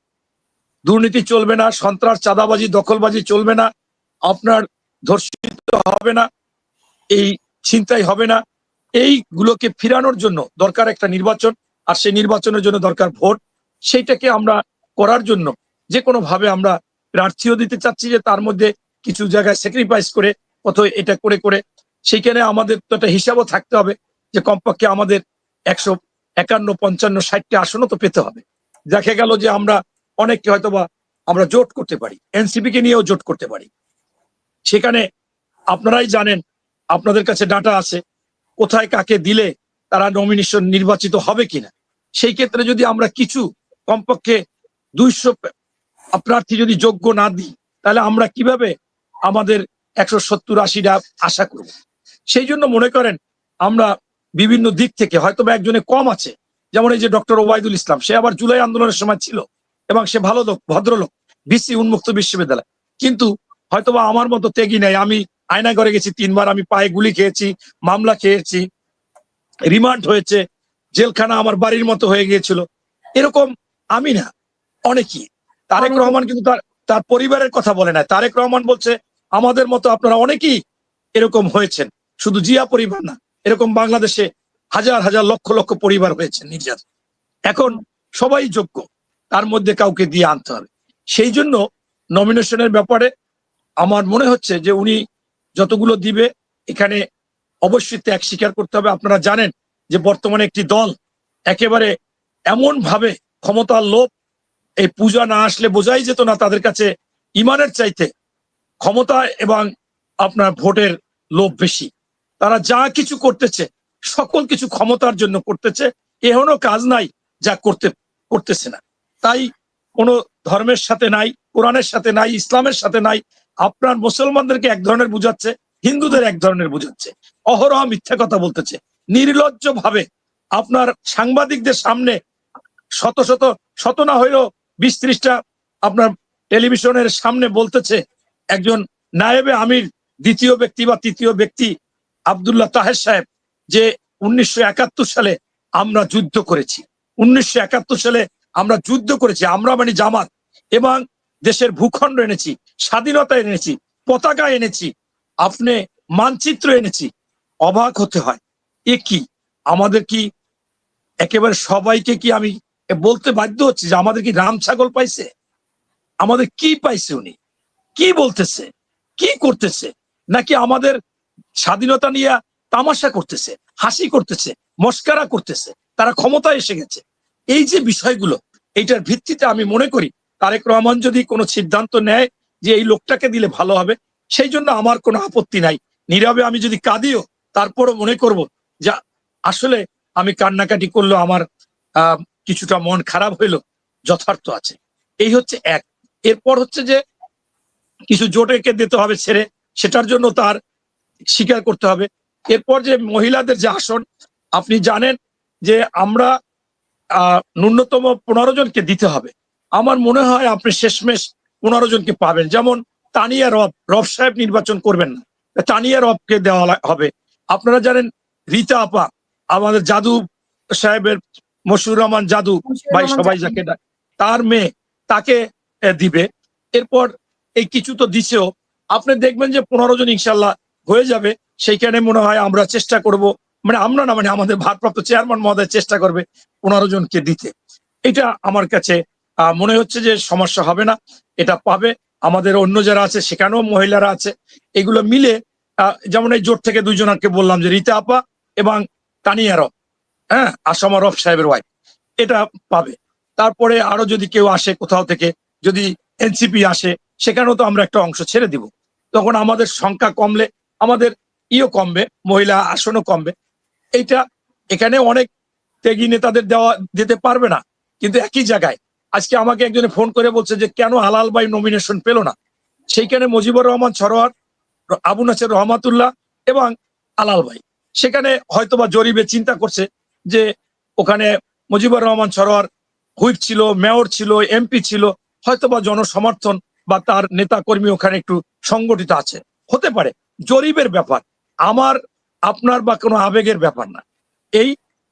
C: দুর্নীতি চলবে না, সন্ত্রাস, চাঁদাবাজি, দখলবাজি চলবে না, আপনার ধর্ষিত হবে না, এই ছিনতাই হবে না। এইগুলোকে ফিরানোর জন্য দরকার একটা নির্বাচন, আর সেই নির্বাচনের জন্য দরকার ভোট। সেইটাকে আমরা করার জন্য যে কোনো ভাবে আমরা প্রার্থীও দিতে চাচ্ছি, যে তার মধ্যে কিছু জায়গায় স্যাক্রিফাইস করে অথবা এটা করে করে সেইখানে আমাদের তো একটা হিসাবও থাকতে হবে যে কমপক্ষে আমাদের 151, 55, 60টি আসনও তো পেতে হবে। দেখা গেল যে আমরা অনেককে হয়তোবা আমরা জোট করতে পারি, এনসিপি কে নিয়েও জোট করতে পারি। সেখানে আপনারাই জানেন, আপনাদের কাছে ডাটা আছে, কোথায় কাকে দিলে তারা নমিনেশন নির্বাচিত হবে কিনা। সেই ক্ষেত্রে যদি আমরা কিছু কমপক্ষে 200 প্রার্থী যদি যোগ্য না দিই, তাহলে আমরা কিভাবে আমাদের 170-80টা আশা করব। সেই জন্য মনে করেন আমরা বিভিন্ন দিক থেকে হয়তো বা একজনে কম আছে, যেমন এই যে ডক্টর ওবায়দুল ইসলাম, সে আবার জুলাই আন্দোলনের সময় ছিল এবং সে ভালো লোক, ভদ্রলোক, বিসি উন্মুক্ত বিশ্ববিদ্যালয়, কিন্তু হয়তোবা আমার মতো ত্যাগী নাই। আমি আয়না করে গেছি 3 বার, আমি পায়ে গুলি খেয়েছি, মামলা খেয়েছি, রিমান্ড হয়েছে, জেলখানা আমার বাড়ির মতো হয়ে গিয়েছিল। এরকম আমি না, অনেকেই। তারেক রহমান কিন্তু তার পরিবারের কথা বলে না। তারেক রহমান বলছে আমাদের মতো আপনারা অনেকেই এরকম হয়েছেন, শুধু জিয়া পরিবার না, এরকম বাংলাদেশে হাজার হাজার লক্ষ লক্ষ পরিবার হয়েছে নির্যাতন। এখন সবাই যোগ্য, তার মধ্যে কাউকে দিয়ে আনতে হবে। সেই জন্য নমিনেশনের ব্যাপারে আমার মনে হচ্ছে যে উনি যতগুলো দিবে এখানে অবশ্যই ত্যাগ স্বীকার করতে হবে। আপনারা জানেন যে বর্তমানে একটি দল একেবারে এমন ভাবে ক্ষমতার লোভ, এই পূজা না আসলে বোঝাই যেত না তাদের কাছে ইমানের চাইতে ক্ষমতা এবং আপনার ভোটের লোভ বেশি। তারা যা কিছু করতেছে সকল কিছু ক্ষমতার জন্য করতেছে, এমনও কাজ নাই যা করতেছে না। তাই কোনো ধর্মের সাথে নাই, কোরআনের সাথে নাই, ইসলামের সাথে নাই। আপনার মুসলমানদেরকে এক ধরনের বুঝাচ্ছে, হিন্দুদের এক ধরনের বুঝাচ্ছে, অহরহ মিথ্যা কথা বলতেছে নির্লজ্জ ভাবে। আপনার সাংবাদিকদের সামনে শত শত, শত না হইলেও 20-30টা আপনার টেলিভিশনের সামনে বলতেছে একজন নায়েবে আমির, দ্বিতীয় ব্যক্তি বা তৃতীয় ব্যক্তি আব্দুল্লাহ তাহের সাহেব, যে 1971 সালে আমরা যুদ্ধ করেছি, 1971 সালে আমরা যুদ্ধ করেছি, আমরা মানে জামাত, এবং দেশের ভূখণ্ড এনেছি, স্বাধীনতা এনেছি, পতাকা এনেছি, আপনি মানচিত্র এনেছি। অবাক হতে হয়, এ কি আমাদের কি একেবারে সবাইকে কি আমি বলতে বাধ্য হচ্ছি যে আমাদের কি রাম ছাগল পাইছে? আমাদের কি পাইছে? উনি কি বলতেছে, কি করতেছে? নাকি আমাদের স্বাধীনতা নিয়ে তামাশা করতেছে, হাসি করতেছে, মস্কারা করতেছে? তারা ক্ষমতায় এসে গেছে। এই যে বিষয়গুলো, এইটার ভিত্তিতে আমি মনে করি তারেক রহমান যদি কোনো সিদ্ধান্ত নেয় যে এই লোকটাকে দিলে ভালো হবে, সেই জন্য আমার কোনো আপত্তি নাই। নীরবে আমি যদি কাঁদিও তারপরও মনে করব যে আসলে আমি কান্নাকাটি করলেও আমার কিছুটা মন খারাপ হইলো যথার্থ আছে। এই হচ্ছে এক। এরপর হচ্ছে যে কিছু জোটেকে দিতে হবে ছেড়ে, সেটার জন্য তার স্বীকার করতে হবে। এরপর যে মহিলাদের যে আসন, আপনি জানেন যে আমরা ন্যূনতম 15 জনকে দিতে হবে। আমার মনে হয় আপনি শেষমেশ 15 জনকে পাবেন। যেমন তানিয়া রব সাহেব নির্বাচন করবেন না, তানিয়া রবকে দেওয়া হবে। আপনারা জানেন রীতা আপা, আমাদের জাদু সাহেবের, মশিউর রহমান জাদু ভাই সবাই যাকে, তার মেয়ে, তাকে দিবে। এরপর এই কিছু তো দিছেও, আপনি দেখবেন যে 15 জন ইনশাল্লাহ হয়ে যাবে। সেইখানে মনে হয় আমরা চেষ্টা করব, মানে আমরা না, মানে আমাদের ভারপ্রাপ্ত চেয়ারম্যান মহোদয় চেষ্টা করবে 15 জনকে দিতে। এটা আমার কাছে মনে হচ্ছে যে সমস্যা হবে না, এটা পাবে। আমাদের অন্য যারা আছে সেখানেও মহিলারা আছে, এগুলো মিলে যেমন এই জোট থেকে 2 জনকে বললাম যে রীতা আপা এবং তানিয়া রব, হ্যাঁ, আসামা রব সাহেবের ওয়াইফ, এটা পাবে। তারপরে আরো যদি কেউ আসে কোথাও থেকে, যদি এনসিপি আসে, সেখানেও তো আমরা একটা অংশ ছেড়ে দিব। তখন আমাদের সংখ্যা কমলে আমাদের কমবে, মহিলা আসনও কমবে। এইটা এখানে অনেক ত্যাগী নেতাদের দিতে পারবে না, কিন্তু একই জায়গায় আজকে আমাকে একজনে ফোন করে বলছে যে কেন হালাল ভাই নমিনেশন পেল না। সেইখানে মুজিবুর রহমান সরোয়ার, আবু নাসের রহমাতুল্লাহ এবং আলাল ভাই, সেখানে হয়তোবা জরিবে চিন্তা করছে যে ওখানে মুজিবুর রহমান সরোয়ার হুইপ ছিল, মেয়র ছিল, এমপি ছিল, হয়তোবা জনসমর্থন বা তার নেতা কর্মী ওখানে একটু সংগঠিত আছে, হতে পারে। জরিবের ব্যাপার, আমার আপনার বা কোনো আবেগের ব্যাপার না।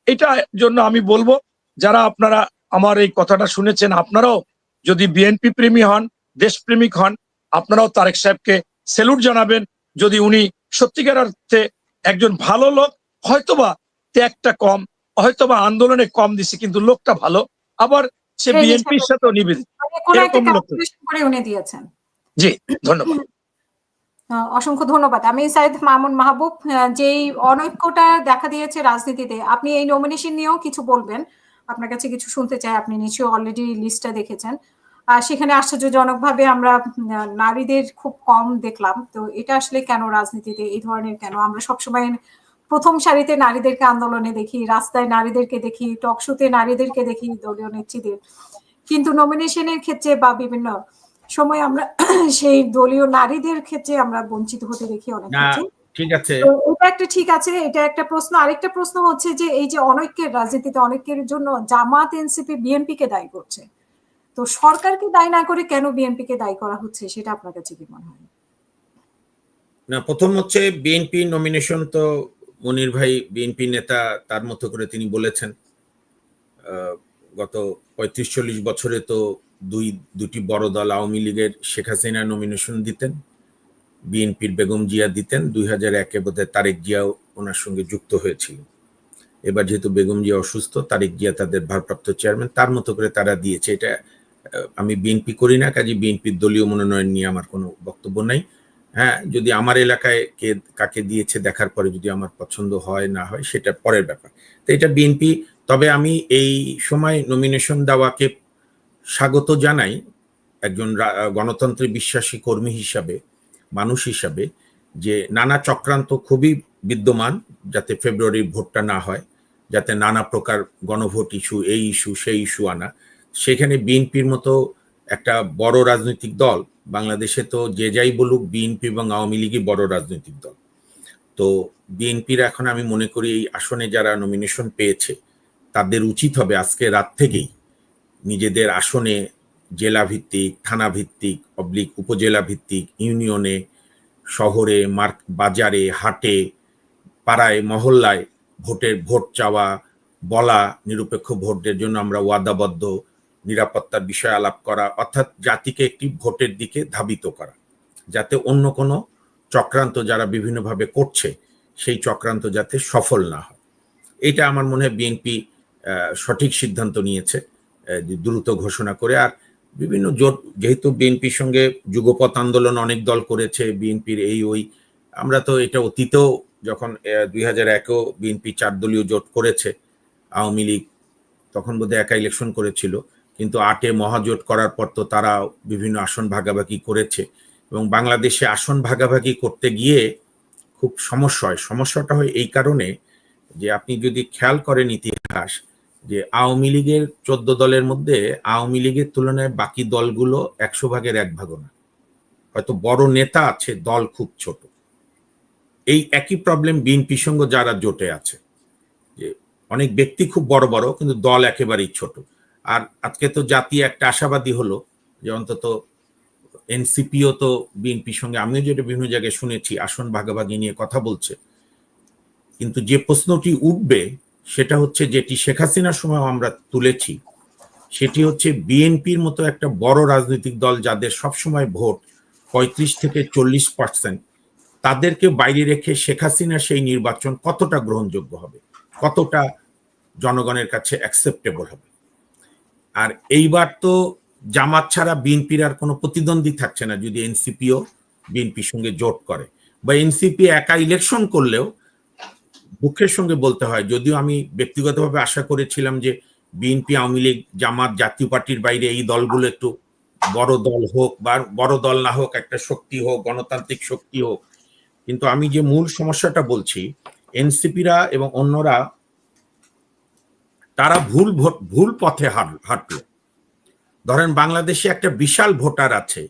C: এটা জন্য আমি বলবো, যারা আপনারা আমার এই কথাটা শুনেছেন, আপনারাও যদি বিএনপি প্রেমী হন, দেশপ্রেমিক হন, আপনারাও তারেক সাহেবকে স্যালুট জানাবেন। যদি উনি সত্যিকার অর্থে একজন ভালো লোক, হয়তোবা ত্যাগটা কম, হয়তোবা আন্দোলনে কম দিছে, কিন্তু লোকটা ভালো, আবার সে বিএনপির সাথেও নিবেদিত, এরকম লোক। জি, ধন্যবাদ।
A: অসংখ্য ধন্যবাদ। আমি সাইদ মামুন মাহবুব, যেই অনৈক্যটা দেখা দিয়েছে রাজনীতিতে, আপনি এই নমিনেশন নিয়েও কিছু বলবেন, আপনার কাছে কিছু শুনতে চাই। আপনি নিশ্চয়ই অলরেডি লিস্টটা দেখেছেন, আর সেখানে আশ্চর্যজনকভাবে আমরা নারীদের খুব কম দেখলাম। তো এটা আসলে কেন রাজনীতিতে এই ধরনের, কেন আমরা সবসময় প্রথম সারিতে নারীদেরকে আন্দোলনে দেখি, রাস্তায় নারীদেরকে দেখি, টকশোতে নারীদেরকে দেখি, দলীয় নেত্রীদের, কিন্তু নমিনেশনের ক্ষেত্রে বা বিভিন্ন সময় আমরা সেই দলীয় নারীদের ক্ষেত্রে আমরা বঞ্চিত হতে দেখি অনেক ক্ষেত্রে।
B: ঠিক আছে,
A: এটা একটা ঠিক আছে, এটা একটা প্রশ্ন। আরেকটা প্রশ্ন হচ্ছে যে এই যে অনৈক্যের রাজনীতিতে, অনৈক্যের জন্য জামাত, এনসিপি, বিএনপি কে দায়ী করছে, তো সরকারকে দায়ী না করে কেন বিএনপি কে দায়ী করা হচ্ছে, সেটা আপনার কাছে কি মনে হয়?
B: না, প্রথম হচ্ছে বিএনপি নমিনেশন তো মনির ভাই বিএনপি নেতা, তার মতো করে তিনি বলেছেন। গত 35-40 বছরে তো দুটি বড় দল, আওয়ামী লীগের শেখ হাসিনা নমিনেশন দিতেন, বিএনপির বেগম জিয়া দিতেন। 2001-এ বোধহয় তারেক জিয়াও ওনার সঙ্গে যুক্ত হয়েছিল। এবার যেহেতু বেগম জিয়া অসুস্থ, তারেক জিয়া তাদের ভারপ্রাপ্ত চেয়ারম্যান, তার মতো করে তারা দিয়েছে। এটা আমি বিএনপি করি না, কাজে বিএনপির দলীয় মনোনয়ন নিয়ে আমার কোনো বক্তব্য নাই। হ্যাঁ, যদি আমার এলাকায় কে কাকে দিয়েছে দেখার পরে যদি আমার পছন্দ হয় না হয় সেটা পরের ব্যাপার। তো এটা বিএনপি, তবে আমি এই সময় নমিনেশন দেওয়াকে স্বাগত জানাই একজন গণতন্ত্রে বিশ্বাসী কর্মী হিসাবে, মানুষ হিসাবে, যে নানা চক্রান্ত খুবই বিদ্যমান যাতে ফেব্রুয়ারির ভোটটা না হয়, যাতে নানা প্রকার গণভোট ইস্যু, এই ইস্যু সেই ইস্যু আনা। সেখানে বিএনপির মতো একটা বড় রাজনৈতিক দল, বাংলাদেশে তো যে যাই বলুক বিএনপি এবং আওয়ামী লীগই বড় রাজনৈতিক দল, তো বিএনপির এখন আমি মনে করি এই আসনে যারা নমিনেশন পেয়েছে তাদের উচিত হবে আজকে রাত থেকেই নিজেদের আসনে জেলা ভিত্তিক, থানা ভিত্তিক, অবলিক উপজেলা ভিত্তিক, ইউনিয়নে, শহরে, বাজারে, হাটে, পাড়ায়, মহল্লায় ভোট চাওয়া, বলা, নিরপেক্ষ ভোটের জন্য আমরা ওয়াদাবদ্ধ, নিরাপত্তার বিষয়ে আলাপ করা, অর্থাৎ জাতিকে একটি ভোটের দিকে ধাবিত করা, যাতে অন্য কোনো চক্রান্ত যারা বিভিন্নভাবে করছে সেই চক্রান্ত যাতে সফল না হয়। এটা আমার মনে হয় বিএনপি সঠিক সিদ্ধান্ত নিয়েছে দ্রুত ঘোষণা করে। আর বিভিন্ন জোট, যেহেতু বিএনপির সঙ্গে যুগপৎ আন্দোলন অনেক দল করেছে, বিএনপির এই ওই, আমরা তো এটা অতীতেও যখন 2001-এও বিএনপি 4 দলীয় জোট করেছে, আওয়ামী লীগ তখন বোধহয় একা ইলেকশন করেছিল, কিন্তু 8-এ মহাজোট করার পর তো তারা বিভিন্ন আসন ভাগাভাগি করেছে, এবং বাংলাদেশে আসন ভাগাভাগি করতে গিয়ে খুব সমস্যা হয়। সমস্যাটা হয় এই কারণে যে আপনি যদি খেয়াল করেন ইতিহাস, যে আওয়ামী লীগের 14 দলের মধ্যে আওয়ামী লীগের তুলনায় বাকি দলগুলো 100 ভাগের 1 ভাগও না, হয়তো বড় নেতা আছে, দল খুব ছোট। এই একই প্রবলেম বিএনপির সঙ্গে যারা জোটে আছে, যে অনেক ব্যক্তি খুব বড় বড় কিন্তু দল একেবারেই ছোট। আর আজকে তো জাতি একটা আশাবাদী হলো যে অন্তত এনসিপিও তো বিএনপির সঙ্গে, আমিও যেটা বিভিন্ন জায়গায় শুনেছি, আসন ভাগাভাগি নিয়ে কথা বলছে। কিন্তু যে প্রশ্নটি উঠবে সেটা হচ্ছে, যেটি শেখ হাসিনার সময় আমরা তুলেছি, সেটি হচ্ছে বিএনপির মতো একটা বড় রাজনৈতিক দল যাদের সবসময় ভোট 35 থেকে 40%, তাদেরকে বাইরে রেখে শেখ হাসিনা সেই নির্বাচন কতটা গ্রহণযোগ্য হবে, কতটা জনগণের কাছে অ্যাকসেপ্টেবল হবে। আর এইবার তো জামাত ছাড়া বিএনপির আর কোনো প্রতিদ্বন্দ্বী থাকছে না যদি এনসিপিও বিএনপির সঙ্গে জোট করে, বা এনসিপি একা ইলেকশন করলেও দুঃখের সঙ্গে বলতে হয়, যদিও আমি ব্যক্তিগতভাবে আশা করেছিলাম যে বিএনপি, আওয়ামী লীগ, জামাত, জাতীয় পার্টির বাইরে এই দলগুলো একটু বড় দল হোক, বা বড় দল না হোক, একটা শক্তি হোক, গণতান্ত্রিক শক্তি হোক। কিন্তু আমি যে মূল সমস্যাটা বলছি, এনসিপিরা এবং অন্যরা তারা ভুল পথে হাঁটলো। ধরেন বাংলাদেশে একটা বিশাল ভোটার আছে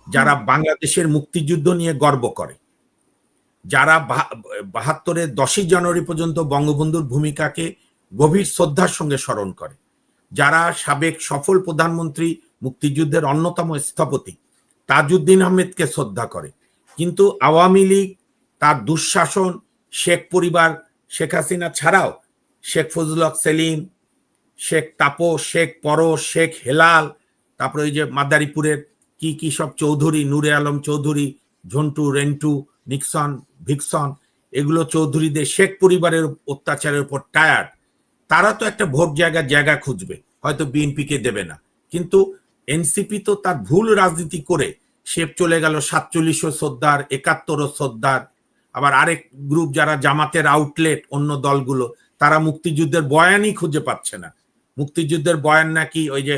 B: যারা বাংলাদেশের মুক্তিযুদ্ধ নিয়ে গর্ব করে, যারা 72-এর 10ই জানুয়ারি পর্যন্ত বঙ্গবন্ধুর ভূমিকাকে গভীর শ্রদ্ধার সঙ্গে স্মরণ করে, যারা সাবেক সফল প্রধানমন্ত্রী, মুক্তিযুদ্ধের অন্যতম স্থপতি তাজউদ্দিন আহমেদকে শ্রদ্ধা করে। কিন্তু আওয়ামী লীগ, তার দুঃশাসন, শেখ পরিবার, শেখ হাসিনা ছাড়াও শেখ ফজলুল হক সেলিম, শেখ তাপস, শেখ পরশ, শেখ হেলাল, তারপরে ওই যে মাদারীপুরের কি সব চৌধুরী, নূরে আলম চৌধুরী, ঝন্টু, রেন্টু, নিক্সন, ভিকসন, এগুলো চৌধুরীদের, শেখ পরিবারের অত্যাচারের উপর টায়ার্ড। তারা তো একটা ভোট জায়গা খুঁজবে, হয়তো বিএনপিকে দেবে না। কিন্তু এনসিপি তো তার ভুল রাজনীতি করে সে চলে গেল 47 শ্রদ্ধার, 71 শ্রদ্ধার। আবার আরেক গ্রুপ যারা জামাতের আউটলেট, অন্য দলগুলো, তারা মুক্তিযুদ্ধের বয়ানই খুঁজে পাচ্ছে না। মুক্তিযুদ্ধের বয়ান নাকি ওই যে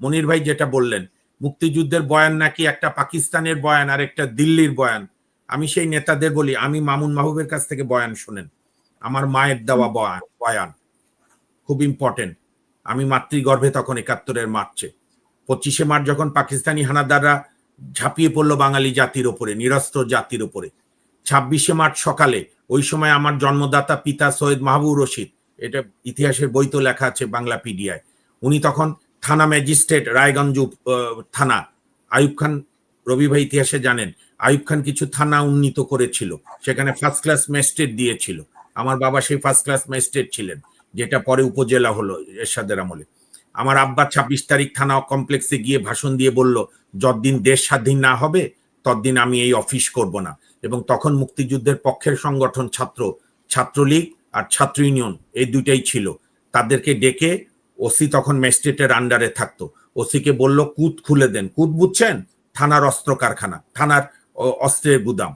B: মনির ভাই যেটা বললেন, মুক্তিযুদ্ধের বয়ান নাকি একটা পাকিস্তানের বয়ান আর একটা দিল্লির বয়ান। আমি সেই নেতাদের বলি, আমি মামুন মাহবুবের কাছ থেকে বয়ান শুনেন, আমার মায়ের দেওয়া বয়ান খুব ইম্পর্টেন্ট। আমি মাতৃগর্ভে তখন 71-এর মার্চে, 25শে মার্চ যখন পাকিস্তানি হানাদাররা ঝাঁপিয়ে পড়লো বাঙালি জাতির ওপরে, নিরস্ত্র জাতির ওপরে, 26শে মার্চ সকালে, ওই সময় আমার জন্মদাতা পিতা সৈয়দ মাহবুব রশিদ, এটা ইতিহাসের বই তো লেখা আছে বাংলা পিডিআয়, উনি তখন থানা ম্যাজিস্ট্রেট, রায়গঞ্জ থানা। আইয়ুব খান, রবি ভাই ইতিহাসে জানেন, আইয়ুব খান কিছু থানা উন্নীত করেছিল, সেখানে ফার্স্ট ক্লাস ম্যাজিস্ট্রেট দিয়েছিল। আমার বাবা সেই ফার্স্ট ক্লাস ম্যাজিস্ট্রেট ছিলেন, যেটা পরে উপজেলা হলো এরশাদের আমলে। আমার আব্বা 26 তারিখ থানা কমপ্লেক্সে গিয়ে ভাষণ দিয়ে বলল, যতদিন দেশ স্বাধীন না হবে ততদিন আমি এই অফিস করব না। এবং তখন মুক্তিযুদ্ধের পক্ষের সংগঠন ছাত্রলীগ আর ছাত্র ইউনিয়ন, এই দুইটাই ছিল। তাদেরকে ডেকে, ওসি তখন ম্যাজিস্ট্রেটের আন্ডারে থাকতো, ওসিকে বলল কুত খুলে দেন। কুত বুঝছেন? থানার অস্ত্র কারখানা, থানার অস্ত্রের গুদাম।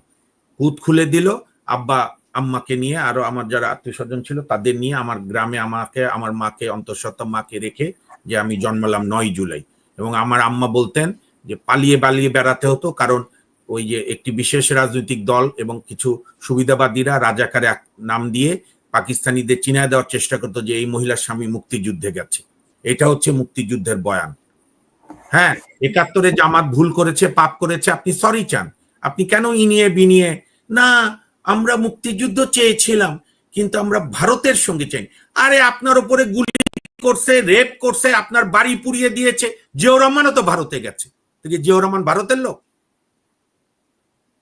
B: হুদ খুলে দিল, আব্বা আম্মাকে নিয়ে আরো আমার যারা আত্মীয় স্বজন ছিল তাদের নিয়ে আমার গ্রামে আমাকে, আমার মাকে, অন্তঃসত্ত্বা মাকে রেখে যে আমি জন্মালাম 9 জুলাই। এবং আমার আম্মা বলতেন যে পালিয়ে পালিয়ে বেড়াতে হতো, কারণ ওই যে একটি বিশেষ রাজনৈতিক দল এবং কিছু সুবিধাবাদীরা রাজাকারে নাম দিয়ে পাকিস্তানিদের চিনায় দেওয়ার চেষ্টা করতো যে এই মহিলার স্বামী মুক্তিযুদ্ধে গেছে। এটা হচ্ছে মুক্তিযুদ্ধের বয়ান। হ্যাঁ, 71-এ জামাত ভুল করেছে, পাপ করেছে, আপনি সরি চান। আপনি কেন ইনিয়ে বিনিয়ে না আমরা মুক্তিযুদ্ধ চেয়েছিলাম কিন্তু আমরা ভারতের সঙ্গে চাই। আরে আপনার উপরে গুলি করছে, রেপ করছে, আপনার বাড়ি পুড়িয়ে দিয়েছে। জিয়াউর রহমানও তো ভারতে গেছে। জিয়াউর রহমান ভারতের লোক?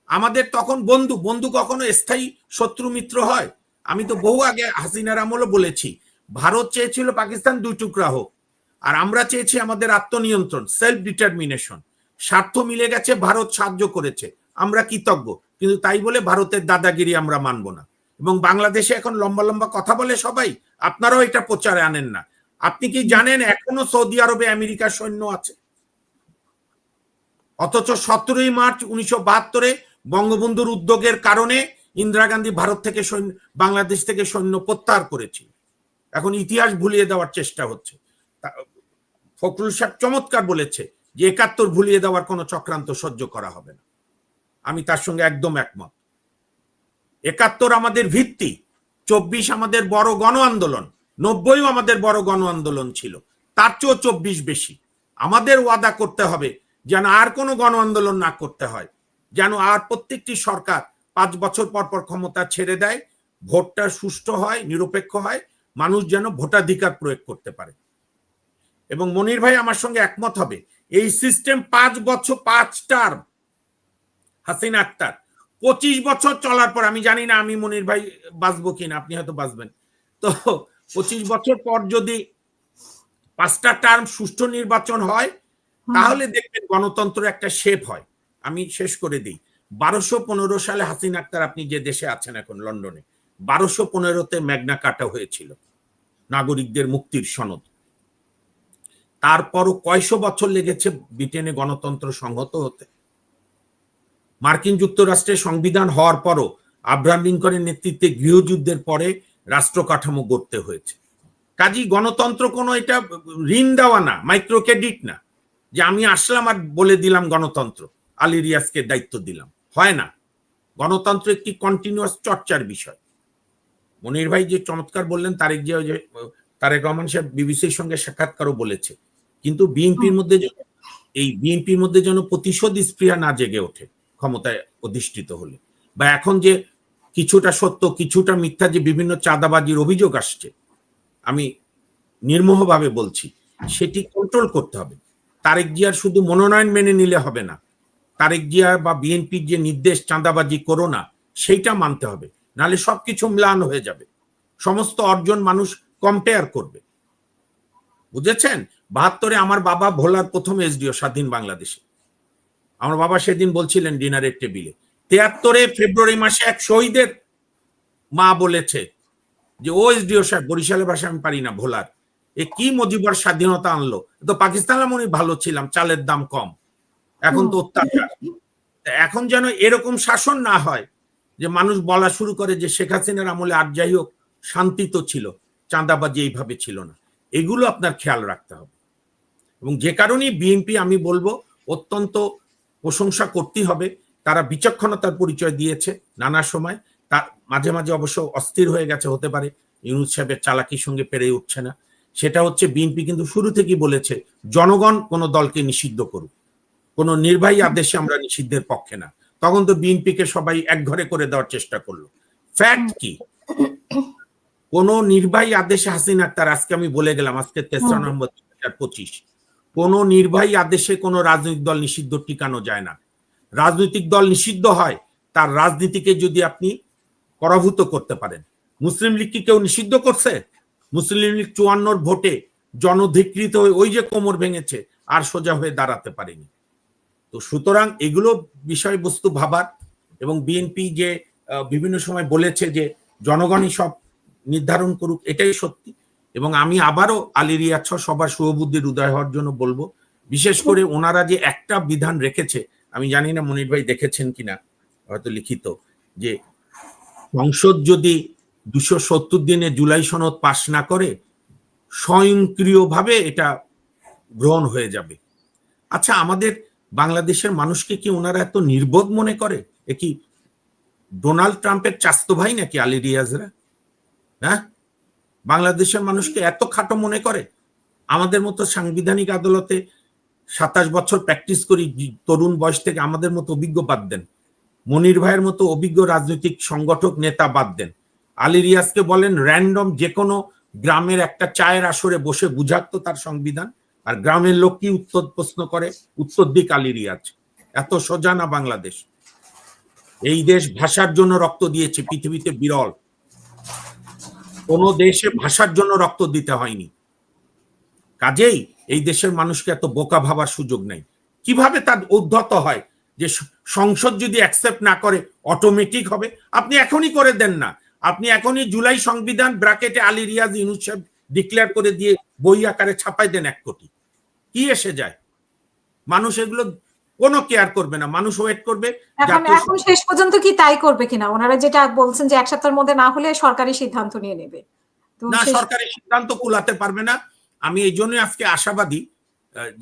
B: আমাদের তখন বন্ধু, বন্ধু কখনো স্থায়ী শত্রু মিত্র হয়? আমি তো বহু আগে হাসিনার আমলও বলেছি, ভারত চেয়েছিল পাকিস্তান 2 টুকরা হোক, আর আমরা চেয়েছি আমাদের আত্মনিয়ন্ত্রণ, সেলফ ডিটারমিনেশন। স্বার্থ মিলে গেছে, ভারত সাহায্য করেছে, আমরা কৃতজ্ঞ। কিন্তু তাই বলে ভারতের দাদাগিরি আমরা মানব না। এবং বাংলাদেশে এখন লম্বা লম্বা কথা বলে সবাই, আপনারাও এটা প্রচারে আনেন না। আপনি কি জানেন এখনো সৌদি আরবে আমেরিকার সৈন্য আছে? অথচ 17ই মার্চ 1972-এ বঙ্গবন্ধুর উদ্যোগের কারণে ইন্দিরা গান্ধী ভারত থেকে সৈন্য, বাংলাদেশ থেকে সৈন্য প্রত্যাহার করেছিল। এখন ইতিহাস ভুলিয়ে দেওয়ার চেষ্টা হচ্ছে। ফখরুল সাহেব চমৎকার বলেছে যে 71 ভুলিয়ে দেওয়ার কোনো চক্রান্ত সহ্য করা হবে না। আমি তার সঙ্গে একদম একমত। 71 আমাদের ভিত্তি, 24 আমাদের বড় গণ আন্দোলন, 90ও আমাদের বড় গণ আন্দোলন ছিল, তার চেয়েও 24 বেশি। আমাদের ওয়াদা করতে হবে যেন আর কোনো গণ আন্দোলন না করতে হয়, যেন আর প্রত্যেকটি সরকার 5 বছর পর পর ক্ষমতা ছেড়ে দেয়, ভোটটা সুষ্ঠু হয়, নিরপেক্ষ হয়, মানুষ যেন ভোটাধিকার প্রয়োগ করতে পারে। এবং মনির ভাই আমার সঙ্গে একমত হবে, এই সিস্টেম 5 বছর 5 টার্ম হাসিনা আক্তার 25 বছর চলার পর, আমি জানি না আমি মনির ভাই বাঁচবো কিনা, আপনি হয়তো বাঁচবেন, তো 25 বছর পর যদি 5টা টার্ম সুষ্ঠু নির্বাচন হয় তাহলে দেখবেন গণতন্ত্র একটা শেপ হয়। আমি শেষ করে দিই, 1215 সালে হাসিনা আক্তার, আপনি যে দেশে আছেন এখন লন্ডনে, 1215-তে ম্যাগনা কার্টা হয়েছিল, নাগরিকদের মুক্তির সনদ। তারপরও কয়শো বছর লেগেছে ব্রিটেনে গণতন্ত্র সংহত হতে। মার্কিন যুক্তরাষ্ট্রের সংবিধান হওয়ার পরও আব্রাহাম লিঙ্কনের নেতৃত্বে গৃহযুদ্ধের পরে রাষ্ট্র কাঠামো গড়তে হয়েছে। কাজী গণতন্ত্র কোনো এটা ঋণ দেওয়া না, মাইক্রো ক্রেডিট না, যে আমি আসলাম আর বলে দিলাম গণতন্ত্র, আলী রিয়াজকে দায়িত্ব দিলাম, হয় না। গণতন্ত্র একটি কন্টিনিউয়াস চর্চার বিষয়। মনির ভাই যে চমৎকার বললেন, তারেক রহমান সাহেব বিবিসির সঙ্গে সাক্ষাৎকারও বলেছে, কিন্তু বিএনপির মধ্যে যেন প্রতিশোধ স্পৃহা না জেগে ওঠে ক্ষমতায় অধিষ্ঠিত হলে, বা এখন যে কিছুটা সত্য কিছুটা মিথ্যা যে বিভিন্ন চাঁদাবাজির অভিযোগ আসছে, আমি নির্মোহভাবে বলছি, সেটি কন্ট্রোল করতে হবে। তারেক জিয়ার শুধু মনোনয়ন মেনে নিলে হবে না, তারেক জিয়া বা বিএনপির যে নির্দেশ চাঁদাবাজি করো না, সেইটা মানতে হবে, নাহলে সবকিছু ম্লান হয়ে যাবে, সমস্ত অর্জন মানুষ কম্পেয়ার করবে। বুঝেছেন? 72-এ আমার বাবা ভোলার প্রথম এসডিও স্বাধীন বাংলাদেশে, আমার বাবা সেদিন বলছিলেন ডিনারের টেবিলে। 73-এ ফেব্রুয়ারি মাসে এক শহীদের মা বলেছে যে ও এসডিও সাহেব, বরিশালের ভাষা আমি পারি না, ভোলার, এ কি মজিবর স্বাধীনতা আনলো, তো পাকিস্তান আমি ভালো ছিলাম, চালের দাম কম, এখন তো অত্যাচার। এখন যেন এরকম শাসন না হয় যে মানুষ বলা শুরু করে যে শেখ হাসিনার আমলে আর যাই হোক শান্তি তো ছিল, চাঁদাবাজি এইভাবে ছিল না। এগুলো আপনার খেয়াল রাখতে হবে। এবং যে কারণেই বিএনপি আমি বলবো অত্যন্ত প্রশংসা করতে হবে, তারা বিচক্ষণতার পরিচয় দিয়েছে নানা সময়, তার মাঝে মাঝে অবশ্য অস্থির হয়ে গেছে, হতে পারে ইউনূস সাহেবের চালাকির সঙ্গে পেরে উঠছে না। সেটা হচ্ছে বিএনপি কিন্তু শুরু থেকেই বলেছে জনগণ কোন দলকে নিষিদ্ধ করুক, কোন নির্বাহী আদেশে আমরা নিষিদ্ধের পক্ষে না। তখন তো বিএনপিকে সবাই একঘরে করে দেওয়ার চেষ্টা করলো। ফ্যাক্ট কি, কোন নির্বাহী আদেশে হাসিনা আক্তার, আজকে আমি বলে গেলাম, আজকে 3 নভেম্বর 2025, কোন নির্বাহী আদেশে কোন রাজনৈতিক দল নিষিদ্ধ টিকানো যায় না। রাজনৈতিক দল নিষিদ্ধ হয় তার রাজনীতিকে যদি আপনি পরাভূত করতে পারেন। মুসলিম লীগ কি কেউ নিষিদ্ধ করছে? মুসলিম লীগ 54 ভোটে জনধিকৃত হয়ে ওই যে কোমর ভেঙেছে, আর সোজা হয়ে দাঁড়াতে পারেনি। তো সুতরাং এগুলো বিষয়বস্তু ভাবার। এবং বিএনপি যে বিভিন্ন সময় বলেছে যে জনগণই সব নির্ধারণ করুক, এটাই সত্যি। এবং আমি আবারও আলী রিয়াজ সবার শুভবুদ্ধির উদয় হওয়ার জন্য বলবো বিশেষ করে ওনারা যে একটা বিধান রেখেছে, আমি জানি না মনির ভাই দেখেছেন কিনা, হয়তো লিখিত, যে সংসদ যদি 270 দিনে জুলাই সনদ পাশ না করে স্বয়ংক্রিয়ভাবে এটা গ্রহণ হয়ে যাবে। আচ্ছা, আমাদের বাংলাদেশের মানুষকে কি ওনারা এত নির্বোধ মনে করে? এ কি ডোনাল্ড ট্রাম্পের চাস্তো ভাই নাকি আলী রিয়াজরা? হ্যাঁ, বাংলাদেশের মানুষকে এত খাটো মনে করে? আমাদের মতো সাংবিধানিক আদালতে 27 বছর প্র্যাকটিস করি, তরুণ বয়স থেকে, আমাদের মতো অভিজ্ঞ বাদ দেন, মনির ভাইয়ের মতো অভিজ্ঞ রাজনৈতিক সংগঠক নেতা বাদ দেন, আলী রিয়াজকে বলেন র্যান্ডম যে কোনো গ্রামের একটা চায়ের আসরে বসে বুঝাতো তার সংবিধান, আর গ্রামের লোক কি উত্তর প্রশ্ন করে, উত্তর দিক আলী রিয়াজ। এত সোজা না বাংলাদেশ। এই দেশ ভাষার জন্য রক্ত দিয়েছে, পৃথিবীতে বিরল কোন দেশে ভাষার জন্য রক্ত দিতে হয়নি। কাজেই এই দেশের মানুষকে এত বোকা ভাবার সুযোগ নেই। কিভাবে তার উদ্ধত হয় যে সংসদ যদি অ্যাকসেপ্ট না করে অটোমেটিক হবে? আপনি এখনই করে দেন না, আপনি এখনই জুলাই সংবিধান ব্র্যাকেটে আলী রিয়াজ ইউনূস সাহেব ডিক্লেয়ার করে দিয়ে বই আকারে ছাপাই দেন 1 কোটি। কি এসে যায়? মানুষ এগুলো কোনো কেয়ার করবে না, মানুষ ওয়েট করবে।
A: এখন শেষ পর্যন্ত কি তাই করবে কিনা? ওনারা যেটা বলছেন যে 1 সপ্তাহের মধ্যে না হলে সরকারি সিদ্ধান্ত নিয়ে নেবে।
B: না, সরকারি সিদ্ধান্ত কুলাতে পারবে না। আমি এই জন্য আজকে আশাবাদী,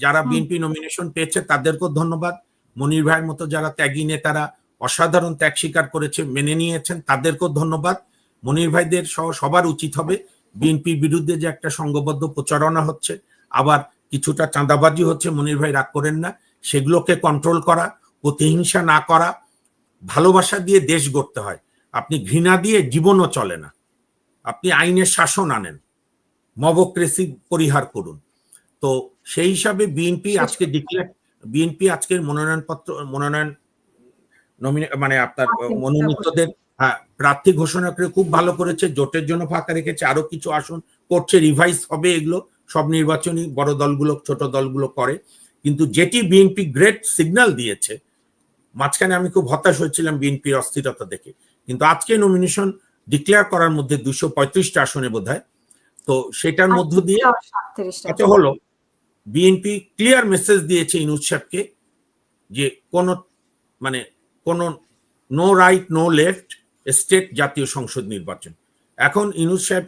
B: যারা বিএনপি নমিনেশন পেয়েছে তাদেরকেও ধন্যবাদ, মনির ভাইয়ের মতো যারা ত্যাগী নেতারা অসাধারণ ত্যাগ স্বীকার করেছে, মেনে নিয়েছেন, তাদেরকেও ধন্যবাদ। মনির ভাইদের সহ সবার উচিত হবে, বিএনপির বিরুদ্ধে যে একটা সংঘবদ্ধ প্রচারণা হচ্ছে, আবার কিছুটা চাঁদাবাজি হচ্ছে, মনির ভাই রাগ করেন না, সেগুলোকে কন্ট্রোল করা, প্রতিহিংসা না করা। ভালোবাসা দিয়ে দেশ গড়তে হয়, আপনি ঘৃণা দিয়ে জীবনও চলে না। আপনি আইনের শাসন আনেন, মবক্রেসি পরিহার করুন। তো সেই হিসাবে বিএনপি আজকের মনোনয়ন মানে আপনার মনোনীতদের প্রার্থী ঘোষণা করে খুব ভালো করেছে, জোটের জন্য ফাঁকা রেখেছে, আরো কিছু আসন করছে, রিভাইজ হবে। এগুলো সব নির্বাচনী বড় দলগুলো ছোট দলগুলো করে, কিন্তু যেটি বিএনপি গ্রেট সিগন্যাল দিয়েছে, মাঝখানে আমি খুব হতাশ হয়েছিলাম বিএনপির অস্থিরতা দেখে, কিন্তু আজকে নমিনেশন ডিক্লেয়ার করার মধ্যে 235টা আসনে বোধহয়, তো সেটার মধ্য দিয়ে হলো বিএনপি ক্লিয়ার মেসেজ দিয়েছে ইউনূস সাহেবকে যে কোন no right no left, state জাতীয় সংসদ নির্বাচন। এখন ইউনূস সাহেব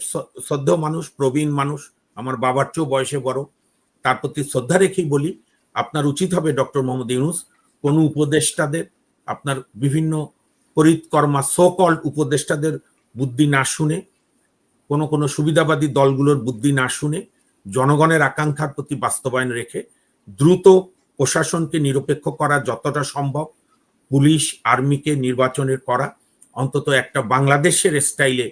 B: শ্রদ্ধেয় মানুষ, প্রবীণ মানুষ, আমার বাবার চেয়েও বয়সে বড়, তার প্রতি শ্রদ্ধা রেখেই বলি, আপনার উচিত হবে ডক্টর মোহাম্মদ ইউনূস কোন উপদেষ্টাদের, আপনার বিভিন্ন পরিকর্মা সো কল্ড উপদেষ্টাদের বুদ্ধি না শুনে, কোন সুবিধাবাদী দলগুলোর বুদ্ধি না শুনে, জনগণের আকাঙ্ক্ষার প্রতি বাস্তবায়ন রেখে দ্রুত প্রশাসনকে নিরপেক্ষ করা যতটা সম্ভব, পুলিশ আর্মিকে নির্বাচনের করা, অন্তত একটা বাংলাদেশের স্টাইলে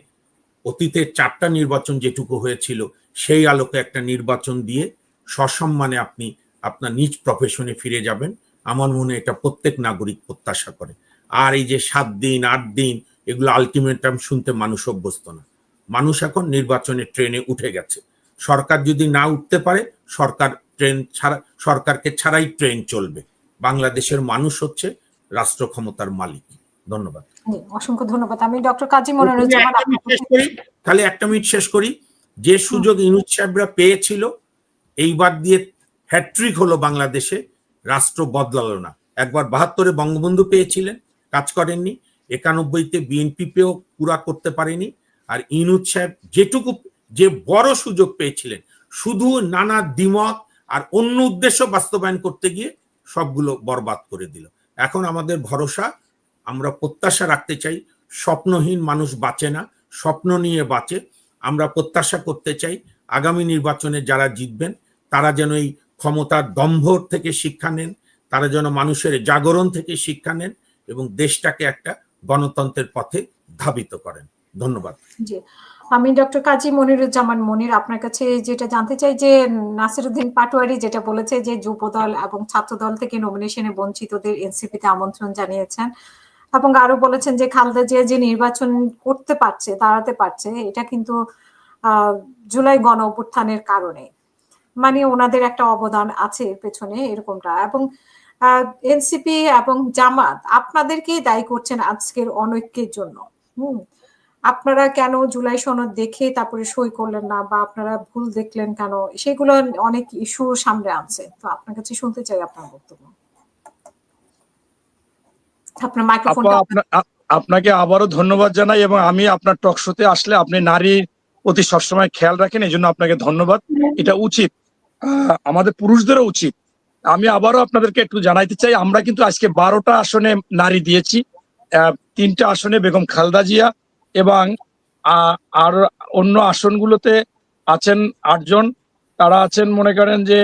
B: অতীতের 4টা নির্বাচন যেটুকু হয়েছিল সেই আলোকে একটা নির্বাচন দিয়ে সসম্মানে আপনি আপনার নিজ প্রফেশনে ফিরে যাবেন। আমার মনে এটা প্রত্যেক নাগরিক প্রত্যাশা করে। আর এই যে 7 দিন 8 দিন এগুলো আলটিমেটাম শুনতে মানুষ অভ্যস্ত না। মানুষ এখন নির্বাচনের ট্রেনে উঠে গেছে। সরকার যদি না উঠতে পারে, সরকারকে ছাড়াই ট্রেন চলবে। বাংলাদেশের মানুষ হচ্ছে রাষ্ট্র ক্ষমতার মালিক। ধন্যবাদ।
A: অসংখ্য ধন্যবাদ। আমি ডক্টর কাজী মনিরুজ্জামান,
B: তাহলে 1 মিনিট শেষ করি। যে সুযোগ ইউনূস সাহেবরা পেয়েছিল, এইবার দিয়ে হ্যাট্রিক হলো বাংলাদেশে, রাষ্ট্র বদলালো না। একবার 72-এ বঙ্গবন্ধু পেয়েছিলেন, কাজ করেননি, 91-তে বিএনপি পেয়েও পুরা করতে পারেনি, আর ইউনূস সাহেব যে বড় সুযোগ পেয়েছিলেন, শুধু নানা দ্বিমত আর অন্য উদ্দেশ্য বাস্তবায়ন করতে গিয়ে সবগুলো বরবাদ করে দিল। এখন আমাদের ভরসা, আমরা প্রত্যাশা রাখতে চাই, স্বপ্নহীন মানুষ বাঁচে না, স্বপ্ন নিয়ে বাঁচে। আমরা প্রত্যাশা করতে চাই আগামী নির্বাচনে যারা জিতবেন তারা যেন এই ক্ষমতার দম্ভ থেকে শিক্ষা নেন, তারা যেন মানুষের জাগরণ থেকে শিক্ষা নেন এবং দেশটাকে একটা গণতন্ত্রের পথে ধাবিত করেন। ধন্যবাদ।
A: জি, আমি ডক্টর কাজী মনিরুজ্জামান মনির, আপনার কাছে যেটা জানতে চাই যে নাসিরউদ্দিন পাটোয়ারি যেটা বলেছে যে যুবদল এবং ছাত্রদল থেকে নমিনেশনে বঞ্চিতদের এনসিপিতে আমন্ত্রণ জানিয়েছেন, এবং আরো বলেছেন যে খালেদা জিয়া যে নির্বাচন করতে পারছে, দাঁড়াতে পারছে, এটা কিন্তু জুলাই গণ অভ্যুত্থানের কারণে, মানে ওনাদের একটা অবদান আছে পেছনে, এরকমটা। এবং এনসিপি এবং জামাত আপনাদেরকেই দায়ী করছেন আজকের অনৈক্যের জন্য। আপনারা কেন জুলাই সনদ দেখে তারপরে সই করলেন না, বা আপনারা ভুল দেখলেন কেন, সেগুলো অনেক ইস্যু সামনে আছে। তো আপনার কাছে শুনতে চাই আপনার বক্তব্য। আপনার
C: আপা
A: মাইক্রোফোনটা
C: আপনাকে আবারও ধন্যবাদ জানাই, এবং আমি আপনার টক শোতে আসলে আপনি নারীর প্রতি সবসময় খেয়াল রাখেন, এই জন্য আপনাকে ধন্যবাদ। এটা উচিত, আমাদের পুরুষদেরও উচিত। আমি আবারও আপনাদেরকে একটু জানাইতে চাই, আমরা কিন্তু আজকে 12টা আসনে নারী দিয়েছি। 3টা আসনে বেগম খালেদা জিয়া, এবং আর অন্য আসনগুলোতে আছেন 8 জন। তারা আছেন, মনে করেন যে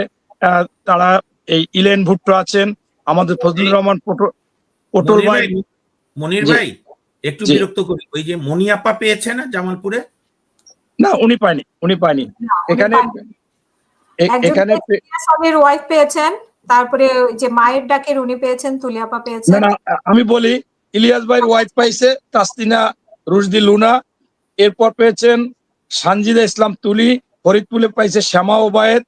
C: তারা এই ইলেন ভুট্টো আছেন, আমাদের ফজলুর রহমান পটল
B: মনির
C: ভাই।
B: ভাই, মনির
C: জি
B: ভাই, একটু
C: জি,
B: বিরক্ত করি, ওই যে মনি আপা পেয়েছে না জামালপুরে?
C: না উনি পায়নি, উনি পায়নি।
A: না, উনি
C: এখানে
A: পাননি। একজন
C: এখানে
A: ইলিয়াস আলীর ওয়াইফ পেয়েছেন, তারপরে ওই যে মায়ের ডাকের উনি পেয়েছেন, তুলিয়াপা
C: না
A: পেয়েছেন।
C: না, আমি বলি, ইলিয়াস ভাইয়ের ওয়াইফ পাইছে তাসলিনা রুশদি লুনা, এরপর পেয়েছেন সানজিদা ইসলাম তুলি, ফরিদপুরে পাইছে শ্যামা ওবায়েদ,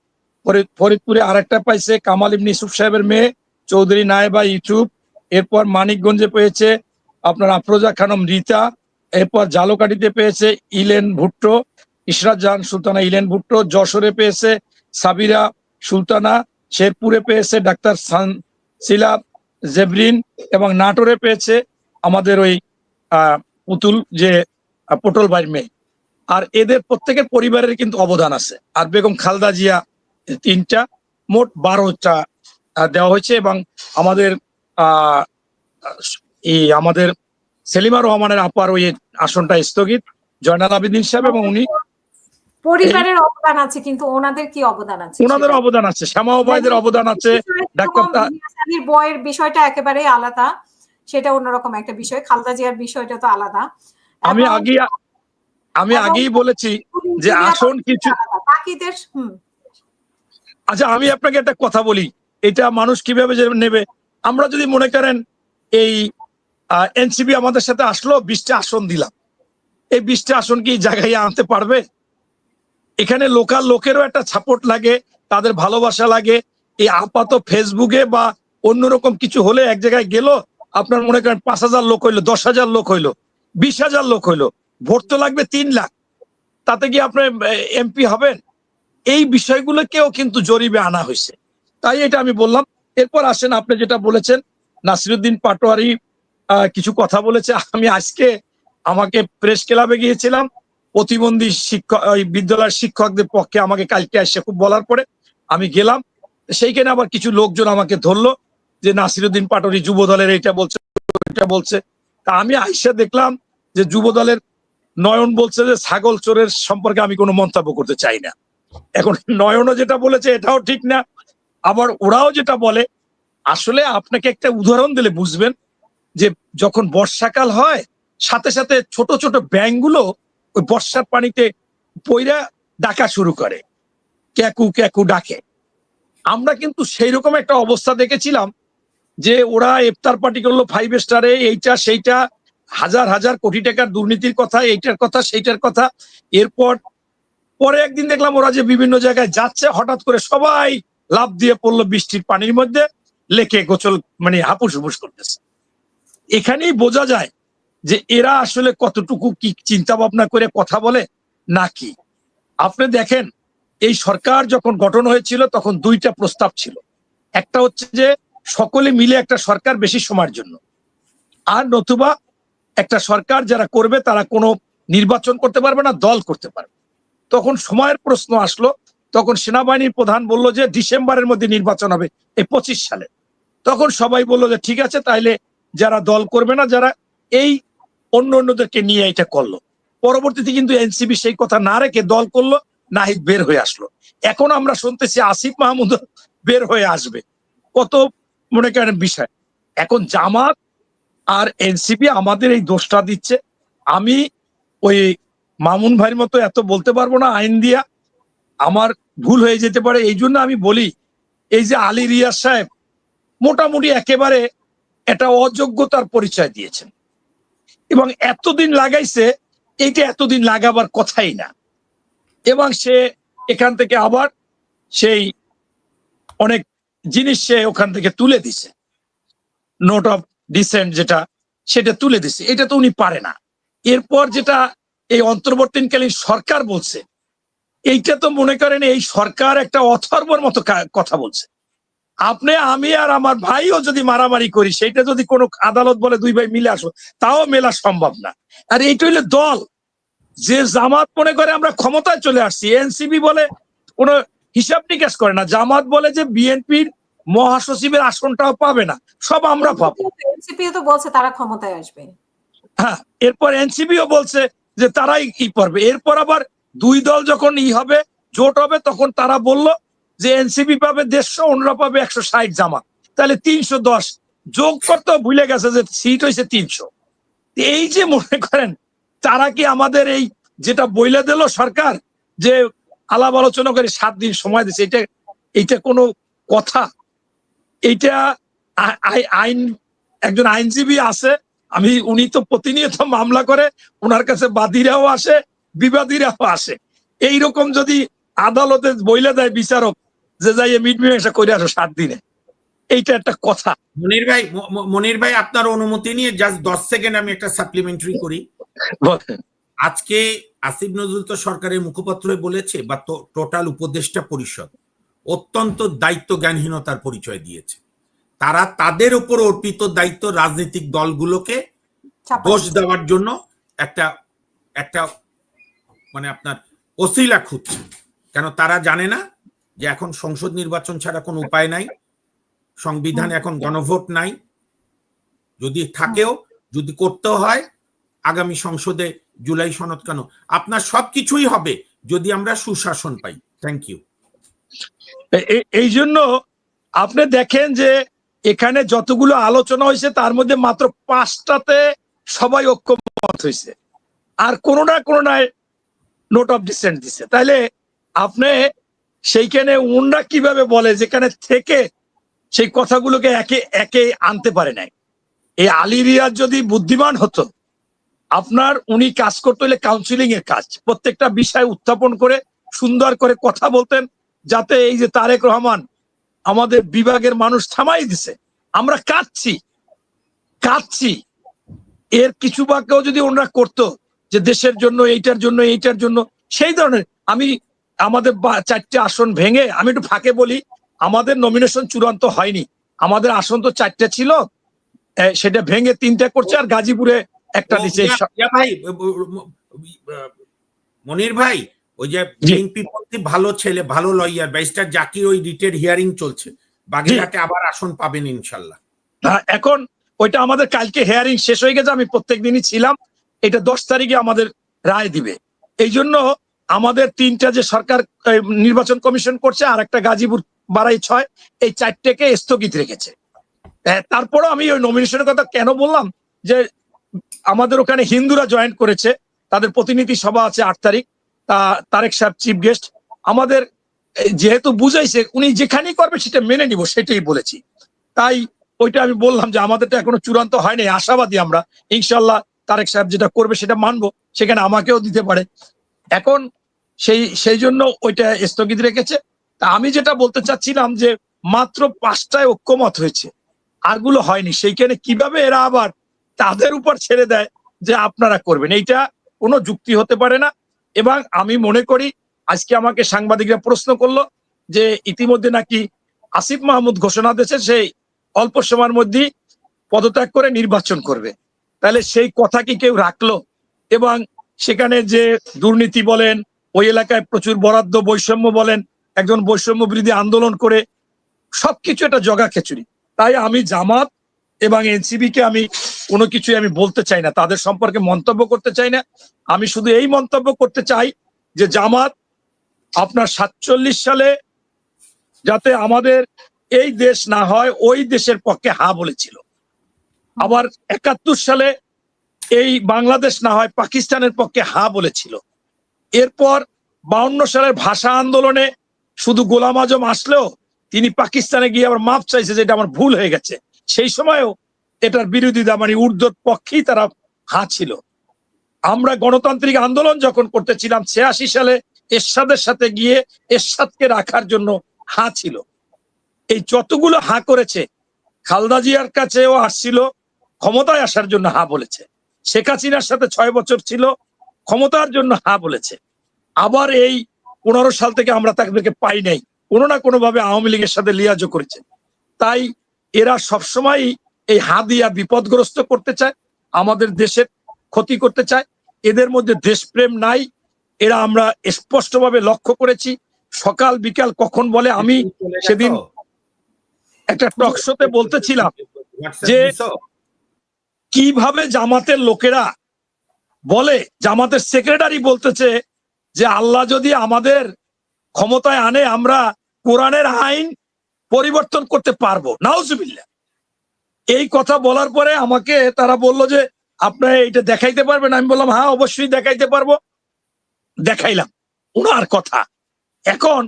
C: ফরিদপুরে আরেকটা পাইছে কামাল ইবনে ইউসুফ সাহেবের মেয়ে চৌধুরী নায়েবা ইউসুফ, এরপর মানিকগঞ্জে পেয়েছে আপনার আফরোজা খানম রীতা, এরপর জালকাঠিতে পেয়েছে ইলেন ভুট্টো, ইশরাত জাহান সুলতানা ইলেন ভুট্টো, যশোরে পেয়েছে সাবিরা সুলতানা, শেরপুরে পেয়েছে ডাক্তার সানসিলা জেবরিন, এবং নাটোরে পেয়েছে আমাদের ওই পুতুল যে পটল ভাইয়ের মেয়ে। আর এদের প্রত্যেকের পরিবারের কিন্তু অবদান আছে। আর বেগম খালেদা জিয়া 3টা, মোট 12টা দেওয়া হয়েছে। এবং আমাদের আহ আমাদের সেলিমা রহমানের আপার ওই আসনটা স্থগিত, জয়নাল আবেদিন সাহেব, এবং উনি
A: পরিবারের অবদান আছে, কিন্তু ওনাদের কি অবদান আছে
C: ওনাদের
A: সেটা
C: অবদান আছে, শ্যামা ওবায়দের অবদান আছে, ডাক্তার
A: ইলিয়াস আলীর বইয়ের বিষয়টা একেবারেই আলাদা, সেটা অন্যরকম একটা বিষয়। খালেদা জিয়ার বিষয়টা তো আলাদা।
C: আমি
A: এবং
C: আগেই বলেছি যে আসন কিছু।
A: বাকিদের
C: আচ্ছা, আমি আপনাকে একটা কথা বলি, এটা মানুষ কিভাবে নেবে। আমরা যদি মনে করেন এই এনসিপি আমাদের সাথে আসলো, 20টা আসন দিলাম, এই 20টা আসন কি জায়গায় আনতে পারবে? এখানে লোকাল লোকেরও একটা সাপোর্ট লাগে, তাদের ভালোবাসা লাগে। এই আপাত ফেসবুকে বা অন্যরকম কিছু হলে এক জায়গায় গেল, আপনার মনে করেন 5,000 লোক হইলো, 10,000 লোক হইলো, 20,000 লোক হইলো, ভোট তো লাগবে 3 লাখ, তাতে কি আপনি এমপি হবেন? এই বিষয়গুলোকেও কিন্তু জরিপে আনা হয়েছে। তাই এটা আমি বললাম। এরপর আসেন, আপনি যেটা বলেছেন, নাসিরুদ্দিন পাটোয়ারি কিছু কথা বলেছে। আমি আজকে আমাকে প্রেস ক্লাবে গিয়েছিলাম, প্রতিবন্ধী শিক্ষক বিদ্যালয়ের শিক্ষকদের পক্ষে আমাকে কালকে আসে খুব বলার পরে আমি গেলাম। সেইখানে আবার কিছু লোকজন আমাকে ধরলো যে নাসিরুদ্দিন পাটোয়ারি যুব দলের এটা বলছে, এটা বলছে। তা আমি আইসা দেখলাম যে যুব দলের নয়ন বলছে যে ছাগল চোরের সম্পর্কে আমি কোনো মন্তব্য করতে চাই না। এখন নয়নও যেটা বলেছে এটাও ঠিক না, আবার ওরাও যেটা বলে। আসলে আপনাকে একটা উদাহরণ দিলে বুঝবেন যে যখন বর্ষাকাল হয়, সাথে সাথে ছোট ছোট ব্যাঙগুলো ওই বর্ষার পানিতে পইরা ডাকা শুরু করে, ক্যাকু ক্যাকু ডাকে। আমরা কিন্তু সেই রকম একটা অবস্থা দেখেছিলাম যে ওরা ইফতার পার্টি করলো 5 স্টারে, এইটা সেইটা, হাজার হাজার কোটি টাকার দুর্নীতির কথা, এইটার কথা সেইটার কথা। এরপর পরে একদিন দেখলাম ওরা যে বিভিন্ন জায়গায় যাচ্ছে, হঠাৎ করে সবাই লাফ দিয়ে পড়লো বৃষ্টির পানির মধ্যে, লেকে গোসল মানে হাপুস হুপুস করতেছে। এখানেই বোঝা যায় যে এরা আসলে কতটুকু কি চিন্তা ভাবনা করে কথা বলে নাকি। আপনি দেখেন, এই সরকার যখন গঠন হয়েছিল তখন 2টা প্রস্তাব ছিল। একটা হচ্ছে যে সকলে মিলে একটা সরকার বেশি সময়ের জন্য, আর নতুবা একটা সরকার যারা করবে তারা কোনো নির্বাচন করতে পারবে না, দল করতে পারবে। তখন সময়ের প্রশ্ন আসলো, তখন সেনাবাহিনীর প্রধান বলল যে ডিসেম্বরের মধ্যে নির্বাচন হবে, এই 25 সালে। তখন সবাই বললো যে ঠিক আছে, তাইলে যারা দল করবে না, যারা এই অন্যদেরকে নিয়ে এটা করলো। পরবর্তীতে কিন্তু এনসিপি সেই কথা না রেখে দল করলো, নাহিদ বের হয়ে আসলো। এখন আমরা শুনতেছি আসিফ মাহমুদ বের হয়ে আসবে। কত মনে করেন বিষয়। এখন জামাত আর এনসিপি আমাদের এই দোষটা দিচ্ছে। আমি ওই মামুন ভাইয়ের মতো এত বলতে পারবো না আইন দিয়া, আমার ভুল হয়ে যেতে পারে। এই জন্য আমি বলি, এই যে আলী রিয়াজ সাহেব মোটামুটি একেবারে একটা অযোগ্যতার পরিচয় দিয়েছেন, এবং এতদিন লাগাইছে, এইটা এতদিন লাগাবার কথাই না। এবং সে এখান থেকে আবার সেই অনেক জিনিস সে ওখান থেকে তুলে দিছে, নোট অফ ডিসেন্ট যেটা, সেটা তুলে দিছে। এটা তো উনি পারে না। এরপর যেটা এই অন্তর্বর্তীকালীন সরকার বলছে, এইটা তো মনে করেন এই সরকার একটা অথর্বর মতো কথা বলছে। আপনি, আমি আর আমার ভাইও যদি মারামারি করি, সেটা যদি কোনো আদালত বলে দুই ভাই মিলে আসো, তাও মেলা সম্ভব না। আর এইটা হইলে দল, যে জামাত মনে করে আমরা ক্ষমতায় চলে আসছি, এনসিপি বলে কোনো হিসাব নিকাশ করে না, জামাত বলে যে বিএনপির মহাসচিবের আসনটাও পাবে না, সব আমরা পাবো।
A: এনসিপি তো বলছে তারা ক্ষমতায় আসবে।
C: হ্যাঁ, এরপর এনসিপিও বলছে যে তারাই কি করবে। এরপর আবার দুই দল যখন হবে, জোট হবে, তখন তারা বলল যে এনসিপি পাবে 150, অন্যরা পাবে 160 জামাত, তাহলে 310 যোগ করতে ভুলে গেছে যে সিট হয়েছে 300। এই যে মনে করেন তারা কি আমাদের এই যেটা বইলে দিল সরকার যে আলাপ আলোচনা করে 7 দিন সময় দিচ্ছে, এইটা কোনো কথা? এইটা আইন, একজন আইনজীবী আছে, উনি তো প্রতিনিয়ত মামলা করে, ওনার কাছে বাদীরাও আসে, বিবাদীরাও আসে। এইরকম যদি আদালতে বইলে দেয় বিচারক যে যাইয়ে মিটমিশা করে আসো 7 দিনে, এইটা একটা কথা?
B: মনির ভাই আপনার অনুমতি নিয়ে জাস্ট 10 সেকেন্ড আমি একটা সাপ্লিমেন্টারি করি। আজকে আসিফ নজরুল তো সরকারের মুখপাত্র বলেছে, বা টোটাল উপদেষ্টা পরিষদ অত্যন্ত দায়িত্ব জ্ঞানহীনতার পরিচয় দিয়েছে। তারা তাদের উপর অর্পিত দায়িত্ব রাজনৈতিক দলগুলোকে দোষ দেওয়ার জন্য একটা একটা মানে আপনার ওসিলা খুঁজছে। কেন তারা জানে না যে এখন সংসদ নির্বাচন ছাড়া কোনো উপায় নাই, সংবিধানে এখন গণভোট নাই, যদি থাকেও, যদি করতেও হয় আগামী সংসদে জুলাই সনদ কেন, আপনার সবকিছুই হবে যদি আমরা সুশাসন পাই। Thank you.
C: এই জন্য আপনি দেখেন যে এখানে যতগুলো আলোচনা হয়েছে তার মধ্যে মাত্র 5টাতে সবাই ঐক্যমত হয়েছে, আর কোনোটায় নোট অফ ডিসেন্ট দিছে। তাইলে আপনি সেইখানে উনরা কিভাবে বলে যেখানে থেকে সেই কথাগুলোকে একে একে আনতে পারে নাই? এই আলী রিয়াজ যদি বুদ্ধিমান হতো, আপনার উনি কাজ করতে হলে কাউন্সিলিং এর কাজ, প্রত্যেকটা বিষয় উত্থাপন করে সুন্দর করে কথা বলতেন, যাতে এই যে তারেক রহমান আমাদের বিভাগের মানুষ থামাই দিছে, আমরা কাঁদছি, এর কিছু বাক্যও যদি ওনারা করতো যে দেশের জন্য, এইটার জন্য, সেই ধরনের। আমাদের 4টে আসন ভেঙে, আমি একটু ফাঁকে বলি, আমাদের নমিনেশন চূড়ান্ত হয়নি, আমাদের আসন তো 4টে ছিল, সেটা ভেঙে 3টে করছে, আর গাজীপুরে একটা দিচ্ছে।
B: ভাই মনির ভাই, ওই যে বিএনপি পন্থী ভালো ছেলে, ভালো লয়ার ব্যারিস্টার জাকির, ওই রিটের হিয়ারিং চলছে, বাগেরহাটে আবার আসন পাবেন ইনশাল্লাহ।
C: এখন ওইটা আমাদের কালকে হিয়ারিং শেষ হয়ে গেছে, আমি প্রত্যেক দিনই ছিলাম, এটা 10 তারিখে আমাদের রায় দিবে। এই জন্য আমাদের 3টা যে সরকার নির্বাচন কমিশন করছে, আর একটা গাজীপুর বাড়াই 6, এই 4টেকে স্থগিত রেখেছে। তারপরও আমি ওই নমিনেশনের কথা কেন বললাম, যে আমাদের ওখানে হিন্দুরা জয়েন করেছে, তাদের প্রতিনিধি সভা আছে 8 তারিখ, তারেক সাহেব চিফ গেস্ট, আমাদের যেহেতু বুঝাইছে উনি যেখানেই করবে সেটা মেনে নিব, সেটাই বলেছি। তাই ওইটা আমি বললাম যে আমাদেরটা এখনো চূড়ান্ত হয়নি, আশাবাদী আমরা, ইনশাল্লাহ তারেক সাহেব যেটা করবে সেটা মানবো, সেখানে আমাকেও দিতে পারে। এখন সেই জন্য ওইটা স্থগিত রেখেছে। তা আমি যেটা বলতে চাচ্ছিলাম যে মাত্র 5টায় ঐক্যমত হয়েছে, আরগুলো হয়নি, সেইখানে কিভাবে এরা আবার তাদের উপর ছেড়ে দেয় যে আপনারা করবেন, এইটা কোনো যুক্তি হতে পারে না। এবং আমি মনে করি, আজকে আমাকে সাংবাদিকরা প্রশ্ন করলো যে ইতিমধ্যে নাকি আসিফ মাহমুদ ঘোষণা দিয়েছে সেই অল্প সময়ের মধ্যেই পদত্যাগ করে নির্বাচন করবে, তাহলে সেই কথা কি কেউ রাখলো? এবং সেখানে যে দুর্নীতি বলেন, ওই এলাকায় প্রচুর বরাদ্দ, বৈষম্য বলেন, একজন বৈষম্য বিরোধী আন্দোলন করে সবকিছু একটা জগা খিচুড়ি। তাই আমি জামাত এবং এনসিপি কে আমি কোনো কিছুই আমি বলতে চাই না, তাদের সম্পর্কে মন্তব্য করতে চাই না। আমি শুধু এই মন্তব্য করতে চাই যে জামাত আপনার 47 সালে যাতে আমাদের এই দেশ না হয়, ওই দেশের পক্ষে হা বলেছিল। আবার 71 সালে এই বাংলাদেশ না হয়, পাকিস্তানের পক্ষে হা বলেছিল। এরপর 52 সালের ভাষা আন্দোলনে শুধু গোলাম আজম আসলেও তিনি পাকিস্তানে গিয়ে আবার মাপ চাইছে যে এটা আমার ভুল হয়ে গেছে, সেই সময়ও এটার বিরোধিতা, মানে উর্দুর পক্ষেই তারা হা ছিল। আমরা গণতান্ত্রিক আন্দোলন যখন করতেছিলাম 86 সালে এরশাদের সাথে গিয়ে এরশাদকে রাখার জন্য হা ছিল। এই যতগুলো হা করেছে, খালেদা জিয়ার কাছেও আসছিল, ক্ষমতায় আসার জন্য হা বলেছে। শেখ হাসিনার সাথে 6 বছর ছিল, ক্ষমতার জন্য হ্যাঁ বলেছে। আবার এই 15 সাল থেকে আমরা তাদেরকে পাই নাই, কোনো না কোনো ভাবে আওয়ামী লীগের সাথে লিয়াজও করেছে। তাই এরা সবসময় এই হাত দিয়া বিপদগ্রস্ত করতে চায়, আমাদের দেশের ক্ষতি করতে চায়। এদের মধ্যে দেশপ্রেম নাই, এরা আমরা স্পষ্টভাবে লক্ষ্য করেছি। সকাল বিকাল কখন বলে, আমি সেদিন একটা টক শোতে বলতেছিলাম যে কিভাবে জামাতের লোকেরা বলে, জামাতের সেক্রেটারি বলতেছে যে আল্লাহ যদি আমাদের ক্ষমতায় আনে আমরা কোরআনের আইন পরিবর্তন করতে পারবো, নাউজুবিল্লাহ। এই কথা বলার পরে আমাকে তারা বলল যে আপনারা এটা দেখাইতে পারবেন? আমি বললাম হ্যাঁ অবশ্যই দেখাইতে পারবো। দেখাইলাম ওনার কথা। এখন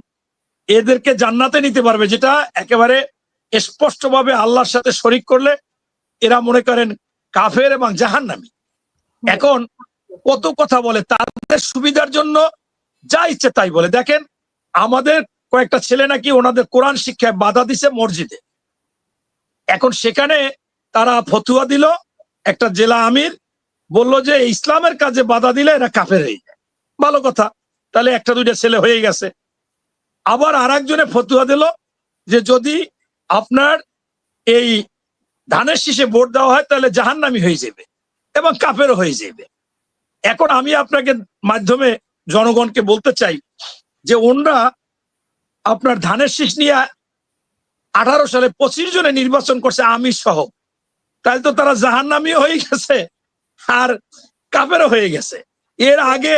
C: এদেরকে জান্নাতে নিতে পারবে, যেটা একেবারে স্পষ্টভাবে আল্লাহর সাথে শরিক করলে এরা মনে করেন কাফের এবং জাহান্নামী। এখন কত কথা বলে, তাদের সুবিধার জন্য যা ইচ্ছে তাই বলে। দেখেন আমাদের কয়েকটা ছেলে নাকি ওনাদের কোরআন শিক্ষায় বাধা দিছে মসজিদে। এখন সেখানে তারা ফতুয়া দিল, একটা জেলা আমির বলল যে ইসলামের কাজে বাধা দিলে এরা কাফের হয়ে যায়। ভালো কথা, তাহলে একটা দুইটা ছেলে হয়ে গেছে। আবার আর একজনে ফতুয়া দিল যে যদি আপনার এই ধানের শীষে ভোট দেওয়া হয় তাহলে জাহান্নামী হয়ে যাবে এবং কাফেরও হয়ে যাবে। এখন আমি আপনাকে মাধ্যমে জনগণকে বলতে চাই যে ওনরা আপনার ধানের শীষ নিয়ে 18 সালে 25 জনে নির্বাচন করছে আমির সহ, তাহলে তো তারা জাহান্নামীও হয়ে গেছে আর কাফেরও হয়ে গেছে। এর আগে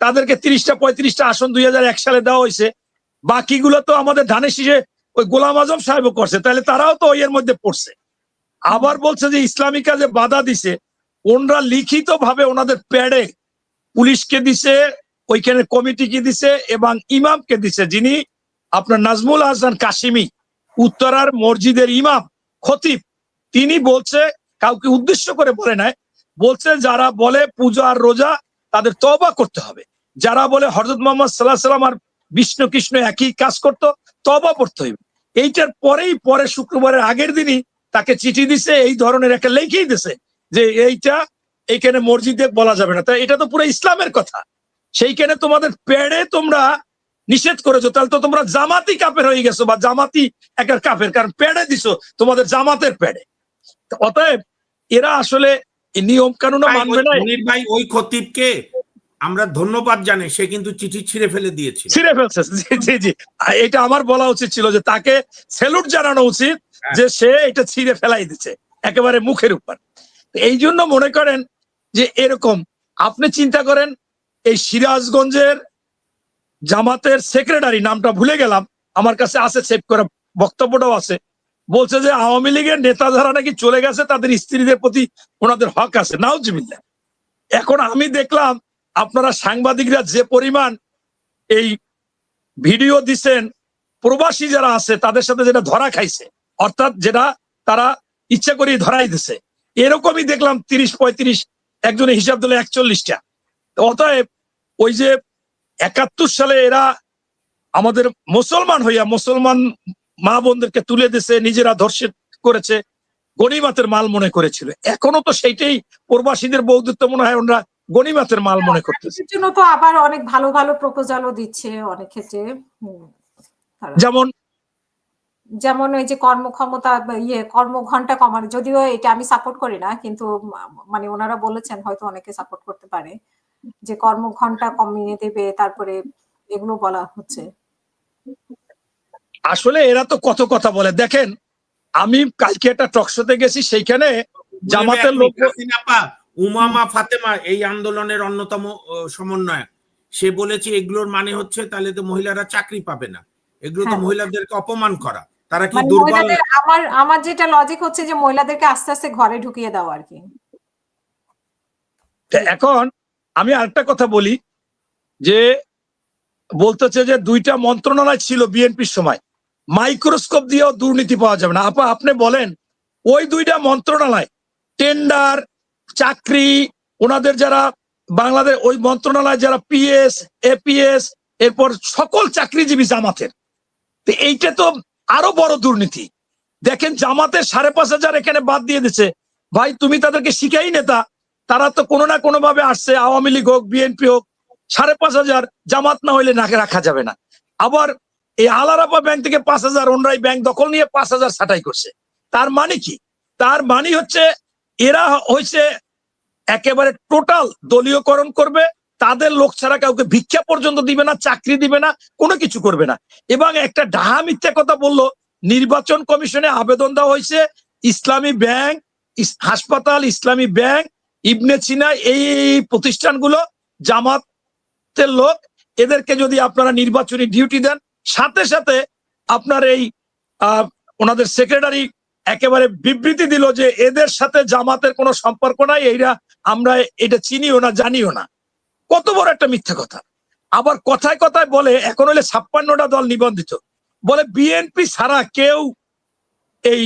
C: তাদেরকে 30টা 35টা আসন 2001 সালে দেওয়া হয়েছে, বাকিগুলো তো আমাদের ধানের শীষে ওই গোলাম আজম সাহেবও করছে, তাহলে তারাও তো এর মধ্যে পড়ছে। আবার বলছে যে ইসলামী কাজে বাধা দিছে, ওনরা লিখিত ভাবে ওনাদের প্যাডে পুলিশকে দিছে, ওইখানে কমিটিকে দিছে এবং ইমামকে দিছে, যিনি আপনার নাজমুল হাসান কাশিমি উত্তরার মসজিদের ইমাম খতিব, তিনি বলছে, কাউকে উদ্দেশ্য করে বলে নাই, বলছে যারা বলে পূজা আর রোজা তাদের তওবা করতে হবে, যারা বলে হযরত মুহাম্মদ সাল্লাল্লাহু আলাইহি ওয়াসাল্লাম আর বিষ্ণু কৃষ্ণ একই কাজ করতো তওবা করতে হবে। এইটার পরে শুক্রবারের আগের দিনই তাকে চিঠি দিছে, এই ধরনের একটা লেখেই দিছে যে এইটা এইখানে মসজিদে বলা যাবে না। তাই এটা তো পুরো ইসলামের কথা, সেইখানে তোমাদের পেড়ে তোমরা নিষেধ করেছো, তাহলে তো তোমরা জামাতি কাফের হয়ে গেছো বা জামাতি একার কাফের, কারণ পেড়ে দিছো তোমাদের জামাতের পেড়ে। অতএব এরা আসলে নিয়ম কানুন মানবে না।
B: মনির ভাই ওই খতিবকে আমরা ধন্যবাদ জানাই, সে কিন্তু চিঠি ছিঁড়ে ফেলে দিয়েছিল।
C: ছিঁড়ে ফেলছে, জি জি জি, এটা আমার বলা উচিত ছিল যে তাকে স্যালুট জানানো উচিত যে সে এটা ছিঁড়ে ফেলাই দিচ্ছে একেবারে মুখের উপর। এই জন্য মনে করেন যে এরকম আপনি চিন্তা করেন, এই সিরাজগঞ্জের জামাতের সেক্রেটারি, নামটা ভুলে গেলাম, আমার কাছে আছে সেভ করা, বক্তব্যটাও আছে, বলছে যে আওয়ামী লীগের নেতা যারা নাকি চলে গেছে তাদের স্ত্রীদের প্রতি ওনাদের হক আছে, নাউজুবিল্লাহ। এখন আমি দেখলাম আপনারা সাংবাদিকরা যে পরিমাণ এই ভিডিও দিচ্ছেন, প্রবাসী যারা আছে তাদের সাথে যেটা ধরা খাইছে, অর্থাৎ যেটা তারা ইচ্ছা করে ধরাই দিছে, এরকমই দেখলাম 30-35, একজনের হিসাব দিলে 41টা। অতএব ওই যে 71 সালে এরা আমাদের মুসলমান হইয়া মুসলমান মা বোনদেরকে তুলে দিছে, নিজেরা ধর্ষণ করেছে, গনিমতের মাল মনে করেছিল, এখনো তো সেইটাই প্রবাসীদের বৌদ্ধত্ব মনে হয় ওনারা গনিমতের মাল মনে করতেছে।
A: জন্য তো আবার অনেক ভালো ভালো প্রপোজালও দিচ্ছে অনেক ক্ষেত্রে, যেমন ওই যে কর্মক্ষমতা কর্মঘণ্টা কমানো, যদিও এটা আমি সাপোর্ট করি না, কিন্তু মানে ওনারা বলেছেন, হয়তো অনেকে সাপোর্ট করতে পারে, যে কর্মঘণ্টা কমিয়ে দেবে, তারপরে এগুলো বলা হচ্ছে।
C: আসলে এরা তো কত কথা বলে। দেখেন আমি কালকে একটা টকশোতে গেছি, সেইখানে জামাতের লোক
B: উমামা ফাতেমা এই আন্দোলনের অন্যতম সমন্বয়ক, সে বলেছে এগুলোর মানে হচ্ছে তাহলে তো মহিলারা চাকরি পাবে না, এগুলো তো মহিলাদেরকে অপমান করা, তারা কি দুর্বল।
A: আমার যেটা লজিক হচ্ছে যে মহিলাদেরকে আস্তে আস্তে ঘরে ঢুকিয়ে দেওয়া আর কি।
C: এখন আমি আরেকটা কথা বলি, যে বলতেছে যে 2টা মন্ত্রণালয় ছিল বিএনপির সময়, মাইক্রোস্কোপ দিয়েও দুর্নীতি পাওয়া যাবে না। আপনি বলেন ওই 2টা মন্ত্রণালয় টেন্ডার চাকরি, ওনাদের যারা বাংলাদেশ ওই মন্ত্রণালয় যারা পিএস এপিএস এরপর সকল চাকরিজীবী জামাতের, তো এইটা তো আরো বড় দুর্নীতি। দেখেন জামাতের 5,500 এখানে বাদ দিয়ে দিচ্ছে, ভাই তুমি তাদেরকে শিখাই নেতা, তারা তো কোনো না কোনো ভাবে আসছে, আওয়ামী লীগ হোক বিএনপি হোক, 5,500 জামাত না হইলে নাকে রাখা যাবে না। আবার এই আলারাপা ব্যাংক থেকে 5,000 ওনরাই ব্যাংক দখল নিয়ে 5,000 ছাঁটাই করছে। তার মানে কি? তার মানে হচ্ছে এরা হয়েছে একেবারে টোটাল দলীয়করণ করবে, তাদের লোক ছাড়া কাউকে ভিক্ষা পর্যন্ত দিবে না, চাকরি দিবে না, কোনো কিছু করবে না। এবং একটা ডাহা মিথ্যা কথা বললো, নির্বাচন কমিশনে আবেদন দেওয়া হয়েছে ইসলামী ব্যাংক, হাসপাতাল, ইসলামী ব্যাংক, ইবনে সিনা, এই প্রতিষ্ঠানগুলো জামাতের লোক, এদেরকে যদি আপনারা নির্বাচনী ডিউটি দেন, সাথে সাথে আপনার এই ওনাদের সেক্রেটারি একেবারে বিবৃতি দিল যে এদের সাথে জামাতের কোনো সম্পর্ক নাই, এইরা আমরা এটা চিনিও না, জানিও না। কত বড় একটা মিথ্যা কথা। আবার কথায় কথায় বলে এখন হলে 56টা দল নিবন্ধিত, বলে বিএনপি ছাড়া কেউ এই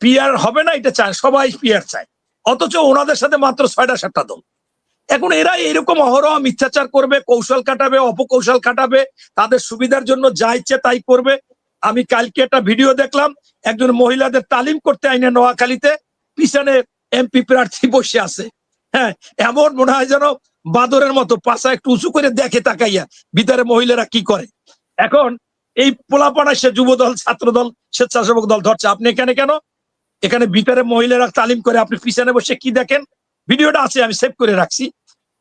C: পিআর হবে না, এটা চায়, সবাই পিআর চায়, অথচ ওনাদের সাথে মাত্র 6টা-7টা দল। এখন এরা এরকম অহরহ মিথ্যাচার করবে, কৌশল খাটাবে, অপকৌশল খাটাবে, তাদের সুবিধার জন্য যা ইচ্ছে তাই করবে। আমি কালকে একটা ভিডিও দেখলাম, একজন মহিলাদের তালিম করতে আইনে নোয়াখালীতে পিছনে এমপি প্রার্থী বসে আছে। হ্যাঁ, এমন মনে হয় যেন বাদরের মতো পাশা একটু উঁচু করে দেখে তাকাইয়া ভিতরে মহিলারা কি করে। এখন এই পোলাপাড়ায় সে যুবদল, ছাত্রদল, স্বেচ্ছাসেবক দল ধরছে। আপনি এখানে কেন? এখানে ভিতরে মহিলারা তালিম করে, আপনি পিছনে বসে কি দেখেন? ভিডিওটা আছে, আমি সেভ করে রাখছি।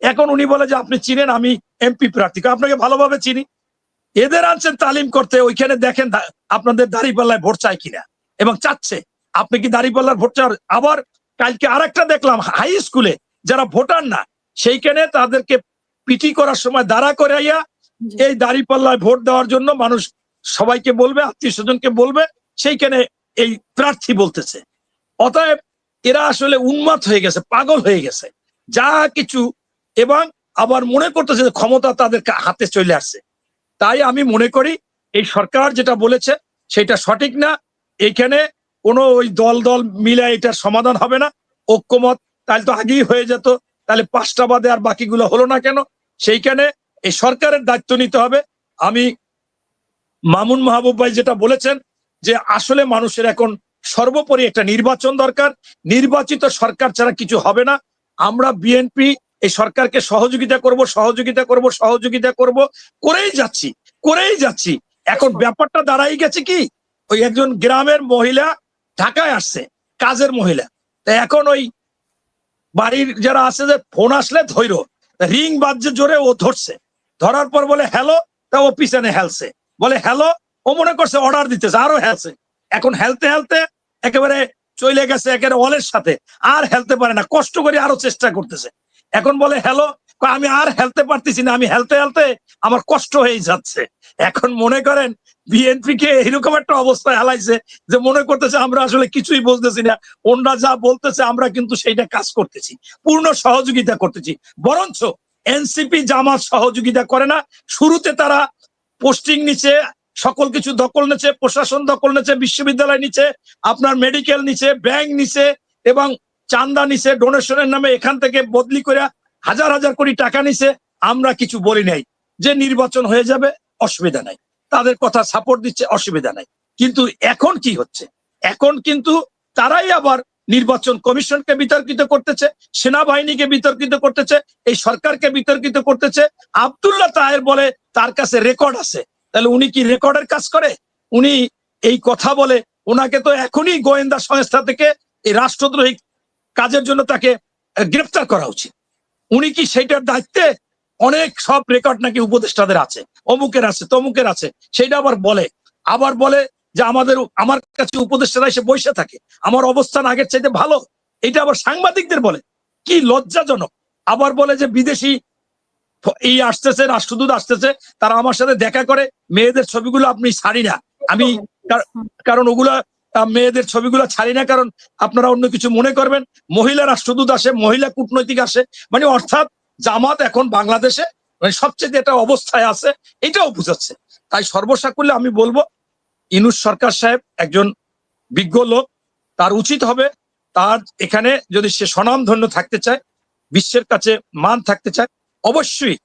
C: এখন উনি বলে যে আপনি চিনেন, আমি এমপি প্রার্থী, আপনাকে ভালোভাবে চিনি। এদের আনছেন তালিম করতে, ওইখানে দেখেন আপনাদের দাঁড়িপাল্লায় ভোট চায় কিনা, এবং চাচ্ছে। আপনি কি দাঁড়িপাল্লার ভোট চান? আবার কালকে আরেকটা দেখলাম, হাই স্কুলে যারা ভোটার না, সেইখানে তাদেরকে পিটি করার সময় দাঁড়া করাইয়া এই দাঁড়িপাল্লায় ভোট দেওয়ার জন্য মানুষ সবাইকে বলবে, আত্মীয় স্বজনকে বলবে, সেইখানে এই প্রার্থী বলতেছে। অতএব এরা আসলে উন্মাদ হয়ে গেছে, পাগল হয়ে গেছে যা কিছু, এবং আবার মনে করতেছে যে ক্ষমতা তাদের হাতে চলে আসছে। তাই আমি মনে করি এই সরকার যেটা বলেছে সেটা সঠিক না। এইখানে কোনো ওই দল দল মিলে এটার সমাধান হবে না। ঐক্যমত তাহলে তো আগেই হয়ে যেত, তাহলে 5টা বাদে আর বাকিগুলো হলো না কেন? সেইখানে এই সরকারের দায়িত্ব নিতে হবে। আমি মামুন মাহবুব ভাই যেটা বলেছেন যে আসলে মানুষের এখন সর্বোপরি একটা নির্বাচন দরকার, নির্বাচিত সরকার ছাড়া কিছু হবে না। আমরা বিএনপি এই সরকারকে সহযোগিতা করব, সহযোগিতা করব, সহযোগিতা করব, করেই যাচ্ছি। এখন ব্যাপারটা দাঁড়াই গেছে কি, ওই একজন গ্রামের মহিলা ঢাকায় আসছে, কাজের মহিলা, এখন ওই বাড়ির যারা আছে যে ফোন আসলে ধৈর্য, রিং বাজছে জোরে, ও ধরছে, ধরার পর বলে হ্যালো, তা ও পিছনে হেলছে, বলে হ্যালো, ও মনে করছে অর্ডার দিতেছে, আরো হেলছে। এখন হেলতে হেলতে একেবারে চলে গেছে একেবারে ওয়ালের সাথে, আর হেলতে পারে না, কষ্ট করে আরো চেষ্টা করতেছে। এখন বলে হ্যালো, আমি আর হেলতে পারতেছি না, আমি হেলতে হেলতে আমার কষ্ট হয়ে যাচ্ছে। এখন মনে করেন বিএনপি কে এরকম একটা অবস্থায় হেলাইছে যে মনে করতেছে আমরা আসলে কিছুই বলতেছি না, ওনরা যা বলতেছে আমরা কিন্তু সেইটা কাজ করতেছি, পূর্ণ সহযোগিতা করতেছি। বরঞ্চ এনসিপি জামাত সহযোগিতা করে না। শুরুতে তারা পোস্টিং নিচে, সকল কিছু দখল নিচ্ছে, প্রশাসন দখল নিচ্ছে, বিশ্ববিদ্যালয় নিচে, আপনার মেডিকেল নিচে, ব্যাংক নিচে, এবং চান্দা নিচে, ডোনেশনের নামে এখান থেকে বদলি করে হাজার হাজার কোটি টাকা নিচে। আমরা কিছু বলি নাই যে নির্বাচন হয়ে যাবে, অসুবিধা নাই, তাদের কথা সাপোর্ট দিচ্ছে, অসুবিধা নাই। কিন্তু এখন কি হচ্ছে? এখন কিন্তু তারাই আবার নির্বাচন কমিশনকে বিতর্কিত করতেছে, সেনাবাহিনীকে বিতর্কিত করতেছে, এই সরকারকে বিতর্কিত করতেছে। আব্দুল্লাহ তাহের বলে তার কাছে রেকর্ড আছে, তাহলে উনি কি রেকর্ডের কাজ করে? উনি এই কথা বলে, ওনাকে তো এখনই গোয়েন্দা সংস্থা থেকে এই রাষ্ট্রদ্রোহী কাজের জন্য তাকে গ্রেফতার করা উচিত। উনি কি সেইটার দায়িত্বে? অনেক সব রেকর্ড নাকি উপদেষ্টাদের আছে, অমুকের আছে, তমুকের আছে, সেটা আবার বলে যে আমার কাছে উপদেষ্টারা এসে বসে থাকে, আমার অবস্থান আগের চাইতে ভালো, এটা আবার সাংবাদিকদের বলে। কি লজ্জাজনক। আবার বলে যে বিদেশি এই আসতেছে, রাষ্ট্রদূত আসতেছে, তারা আমার সাথে দেখা করে, মেয়েদের ছবিগুলো আপনি ছাড়ি না আমি, কারণ ওগুলা মেয়েদের ছবিগুলো ছাড়ি না, কারণ আপনারা অন্য কিছু মনে করবেন। মহিলা রাষ্ট্রদূত আসে, মহিলা কূটনৈতিক আসে, মানে অর্থাৎ জামাত এখন বাংলাদেশে মানে সবচেয়ে একটা অবস্থায় আছে, এটাও বুঝাচ্ছে। তাই সর্বসাকুল্যে আমি বলবো, ইউনূস সরকার সাহেব একজন বিজ্ঞ লোক, তার উচিত হবে তার এখানে যদি সে স্বনামধন্য থাকতে চায়, বিশ্বের কাছে মান থাকতে চায়, অবশ্যই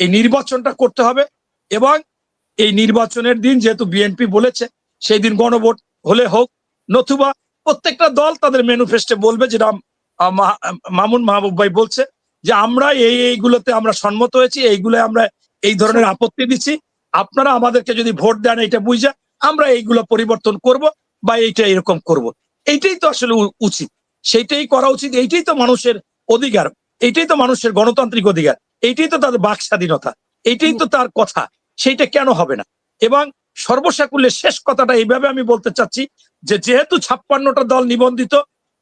C: এই নির্বাচনটা করতে হবে। এবং এই নির্বাচনের দিন যেহেতু বিএনপি বলেছে, সেই দিন গণভোট হলে হোক, নতুবা প্রত্যেকটা দল তাদের ম্যানিফেস্টো বলবে, যেটা মামুন মাহবুব ভাই বলছে, যে আমরা এইগুলোতে আমরা সম্মত হয়েছি, এইগুলো আমরা এই ধরনের আপত্তি দিচ্ছি, আপনারা আমাদেরকে যদি ভোট দেন এটা বুঝা আমরা এইগুলো পরিবর্তন করব বা এইটা এরকম করব। এইটাই তো আসলে উচিত, সেইটাই করা উচিত, এইটাই তো মানুষের অধিকার, এইটাই তো মানুষের গণতান্ত্রিক অধিকার, এইটাই তো তাদের বাক স্বাধীনতা, এইটাই তো তার কথা, সেইটা কেন হবে না? এবং সর্বসাকুল্যের শেষ কথাটা এইভাবে আমি বলতে চাচ্ছি যে যেহেতু 56টা দল নিবন্ধিত,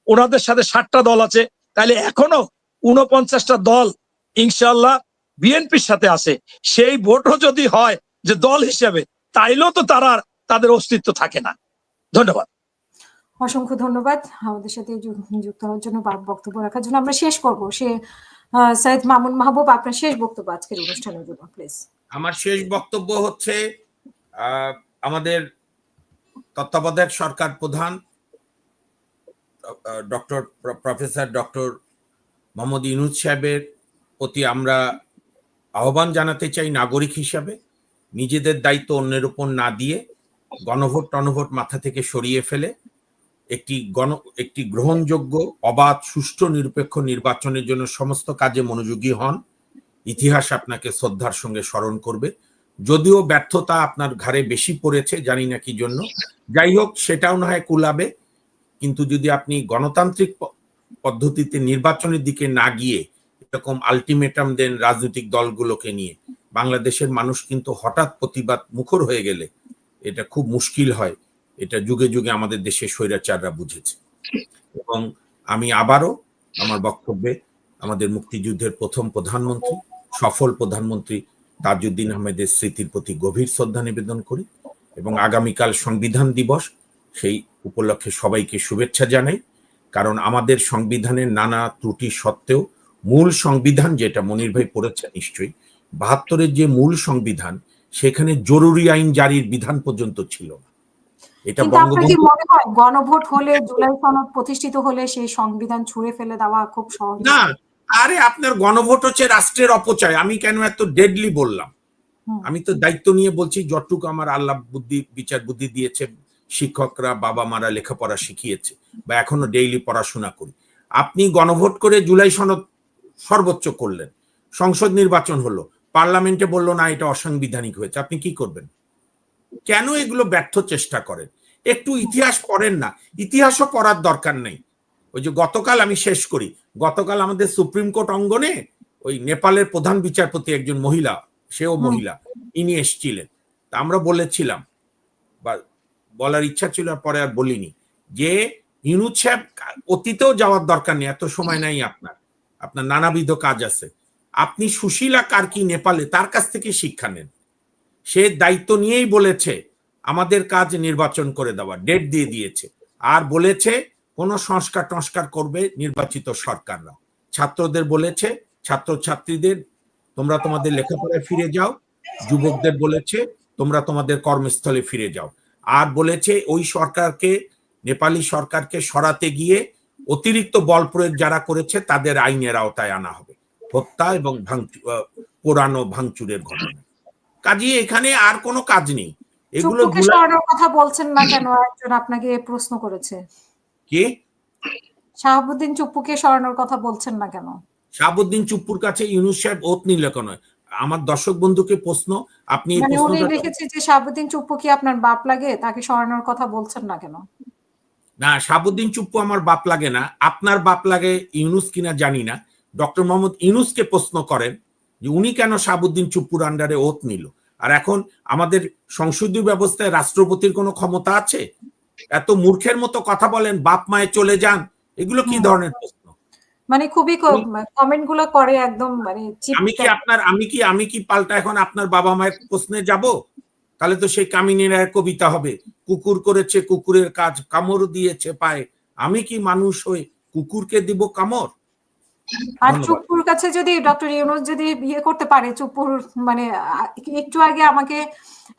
C: ওনাদের সাথে 60টা দল আছে, তাহলে এখনো 49টা দল ইনশাল্লাহ বিএনপির সাথে আছে। সেই ভোটও যদি হয় যে দল হিসেবে, তাইলেও তো তাদের অস্তিত্ব থাকে না। ধন্যবাদ।
A: অসংখ্য ধন্যবাদ আমাদের সাথে যুক্ত হওয়ার জন্য বা বক্তব্য রাখার জন্য। আমরা শেষ করবো সৈয়দ মামুন মাহবুব, আপনার শেষ বক্তব্য আজকের অনুষ্ঠানের জন্য প্লিজ।
B: আমার শেষ বক্তব্য হচ্ছে আমাদের তত্ত্বাবধায়ক সরকার প্রধান প্রফেসর ডক্টর মোহাম্মদ ইউনূস সাহেবের প্রতি আমরা আহ্বান জানাতে চাই, নাগরিক হিসাবে নিজেদের দায়িত্ব অন্যের উপর না দিয়ে গণভোট টনভোট মাথা থেকে সরিয়ে ফেলে একটি গ্রহণযোগ্য, অবাধ, সুষ্ঠু, নিরপেক্ষ নির্বাচনের জন্য সমস্ত কাজে মনোযোগী হন। ইতিহাস আপনাকে শ্রদ্ধার সঙ্গে স্মরণ করবে। যদিও ব্যর্থতা আপনার ঘাড়ে বেশি পড়েছে, জানি না কি জন্য, যাই হোক সেটাও না হয় কুলাবে, কিন্তু যদি আপনি গণতান্ত্রিক পদ্ধতিতে নির্বাচনের দিকে না গিয়ে এরকম আলটিমেটাম দেন রাজনৈতিক দলগুলোকে নিয়ে, বাংলাদেশের মানুষ কিন্তু হঠাৎ প্রতিবাদ মুখর হয়ে গেলে এটা খুব মুশকিল হয়। এটা যুগে যুগে আমাদের দেশের স্বৈরাচাররা বুঝেছে। এবং আমি আবারও আমার বক্তব্যে আমাদের মুক্তিযুদ্ধের প্রথম প্রধানমন্ত্রী, সফল প্রধানমন্ত্রী তাজউদ্দিন আহমেদের স্মৃতির প্রতি গভীর শ্রদ্ধা নিবেদন করি এবং আগামীকাল সংবিধান দিবস, সেই উপলক্ষে সবাইকে শুভেচ্ছা জানাই। কারণ আমাদের সংবিধানের নানা ত্রুটি সত্ত্বেও মূল সংবিধান, যেটা মনির ভাই পড়েছে নিশ্চয়ই, 72-এর যে মূল সংবিধান, সেখানে জরুরি আইন জারির বিধান পর্যন্ত ছিল না। এটা
A: বঙ্গবন্ধু মনে হয় গণভোট হলে, জুলাই সনদ প্রতিষ্ঠিত হলে সেই সংবিধান ছুঁড়ে ফেলে দেওয়া খুব সহজ
B: না। আরে আপনার গণভোট হচ্ছে রাষ্ট্রের অপচয়। আমি কেন এত ডেডলি বললাম? আমি তো দায়িত্ব নিয়ে বলছি, যতটুকু আমার আল্লাহ বিচার বুদ্ধি দিয়েছে, শিক্ষকরা, বাবা মারা লেখাপড়া শিখিয়েছে বা এখনো ডেইলি পড়াশোনা করি। আপনি গণভোট করে জুলাই সনদ সর্বোচ্চ করলেন, সংসদ নির্বাচন হলো, পার্লামেন্টে বললো না এটা অসাংবিধানিক হয়েছে, আপনি কি করবেন? কেন এগুলো ব্যর্থ চেষ্টা করেন? একটু ইতিহাস পড়েন না। ইতিহাসও পড়ার দরকার নেই। ওই যে গতকাল, আমি শেষ করি, গতকাল আমাদের সুপ্রিম কোর্ট অঙ্গনে ওই নেপালের প্রধান বিচারপতি একজন মহিলা, সেও মহিলা, ইনি এসেছিলেন। তা আমরা বলেছিলাম, বা বলার ইচ্ছা ছিল, পরে আর বলিনি, যে ইউনূস সাহেব অতীতেও যাওয়ার দরকার নেই, এত সময় নাই আপনার নানাবিধ কাজ আছে। আপনি সুশীলা কার্কি নেপালে, তার কাছ থেকে শিক্ষা নেন। সে দায়িত্ব নিয়েই বলেছে আমাদের কাজ নির্বাচন করে দেওয়া, ডেট দিয়ে দিয়েছে, আর বলেছে কোন সংস্কার টংস্কার করবে নির্বাচিত সরকাররা। ছাত্রদের বলেছে, ছাত্রছাত্রীদের তোমরা তোমাদের লেখাপড়ায় ফিরে যাও, যুবকদের বলেছে তোমরা তোমাদের কর্মস্থলে ফিরে যাও, আর বলেছে ওই সরকারকে, নেপালি সরকারকে সরাতে গিয়ে অতিরিক্ত বল প্রয়োগ যারা করেছে তাদের আইনের আওতায় আনা হবে, হত্যা এবং পোড়ানো ভাঙচুরের ঘটনা। কাজে এখানে আর কোনো কাজ নেই। এগুলো
A: সরানোর কথা বলছেন না কেন? একজন আপনাকে প্রশ্ন করেছে,
B: কে?
A: শাহাবুদ্দিন চুপ্পুকে সরানোর কথা বলছেন না কেন?
B: শাহাবুদ্দিন চুপ্পুর কাছে ইউনূস সাহেব ওত নিল কেন? আমার দর্শক বন্ধুকে প্রশ্ন, আপনি
A: মানে উনি লিখেছে যে শাহাবুদ্দিন চুপ্পু কি আপনার বাপ লাগে, তাকে সরানোর কথা বলছেন না কেন?
B: না, শাহাবুদ্দিন চুপ্পু আমার বাপ লাগে না। আপনার বাপ লাগে ইউনূস কিনা জানি না। ডক্টর মোহাম্মদ ইউনূসকে প্রশ্ন করেন যে উনি কেন শাহাবুদ্দিন চুপ্পুর আন্ডারে ওত নিল। আর এখন আমাদের সংসদীয় ব্যবস্থায় রাষ্ট্রপতির কোনো ক্ষমতা আছে? এত মূর্খের মতো কথা বলেন, বাপ মায়ে চলে যান, এগুলো কি ধরনের প্রশ্ন?
A: মানে খুবই কমেন্ট গুলো করে একদম, মানে
B: আমি কি পাল্টা এখন আপনার বাবা মায়ের প্রশ্নে যাব? তাহলে তো সেই কামিনীর কবিতা হবে, কুকুর করেছে কুকুরের কাজ, কামড় দিয়েছে পায়ে, আমি কি মানুষ হয়ে কুকুরকে দিব কামড়?
A: আর চুপ্পুর কাছে যদি ডক্টর ইউনূস যদি বিয়ে করতে পারে, চুপ্পুর মানে একটু আগে আমাকে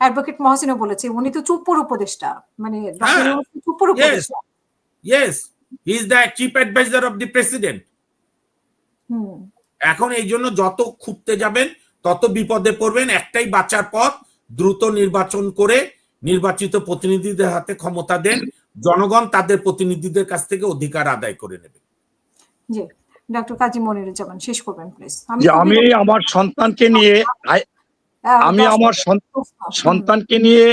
A: অ্যাডভোকেট মহসিনও বলেছে উনি তো চুপ্পুর উপদেষ্টা, মানে ডক্টর ইউনূস চুপ্পুর উপদেষ্টা।
B: Yes, he is the chief advisor of the president. এখন এই জন্য যত খুঁজতে যাবেন তত বিপদে পড়বেন। একটাই বাঁচার পথ, দ্রুত নির্বাচন করে নির্বাচিত প্রতিনিধিদের হাতে ক্ষমতা দেন, জনগণ তাদের প্রতিনিধিদের কাছ থেকে অধিকার আদায় করে নেবে।
A: জি, ডক্টর কাজী মনিরুজ্জামান শেষ করবেন প্লিজ।
C: যে আমি আমার সন্তানকে নিয়ে
A: দশ
C: সন্তানকে নিয়ে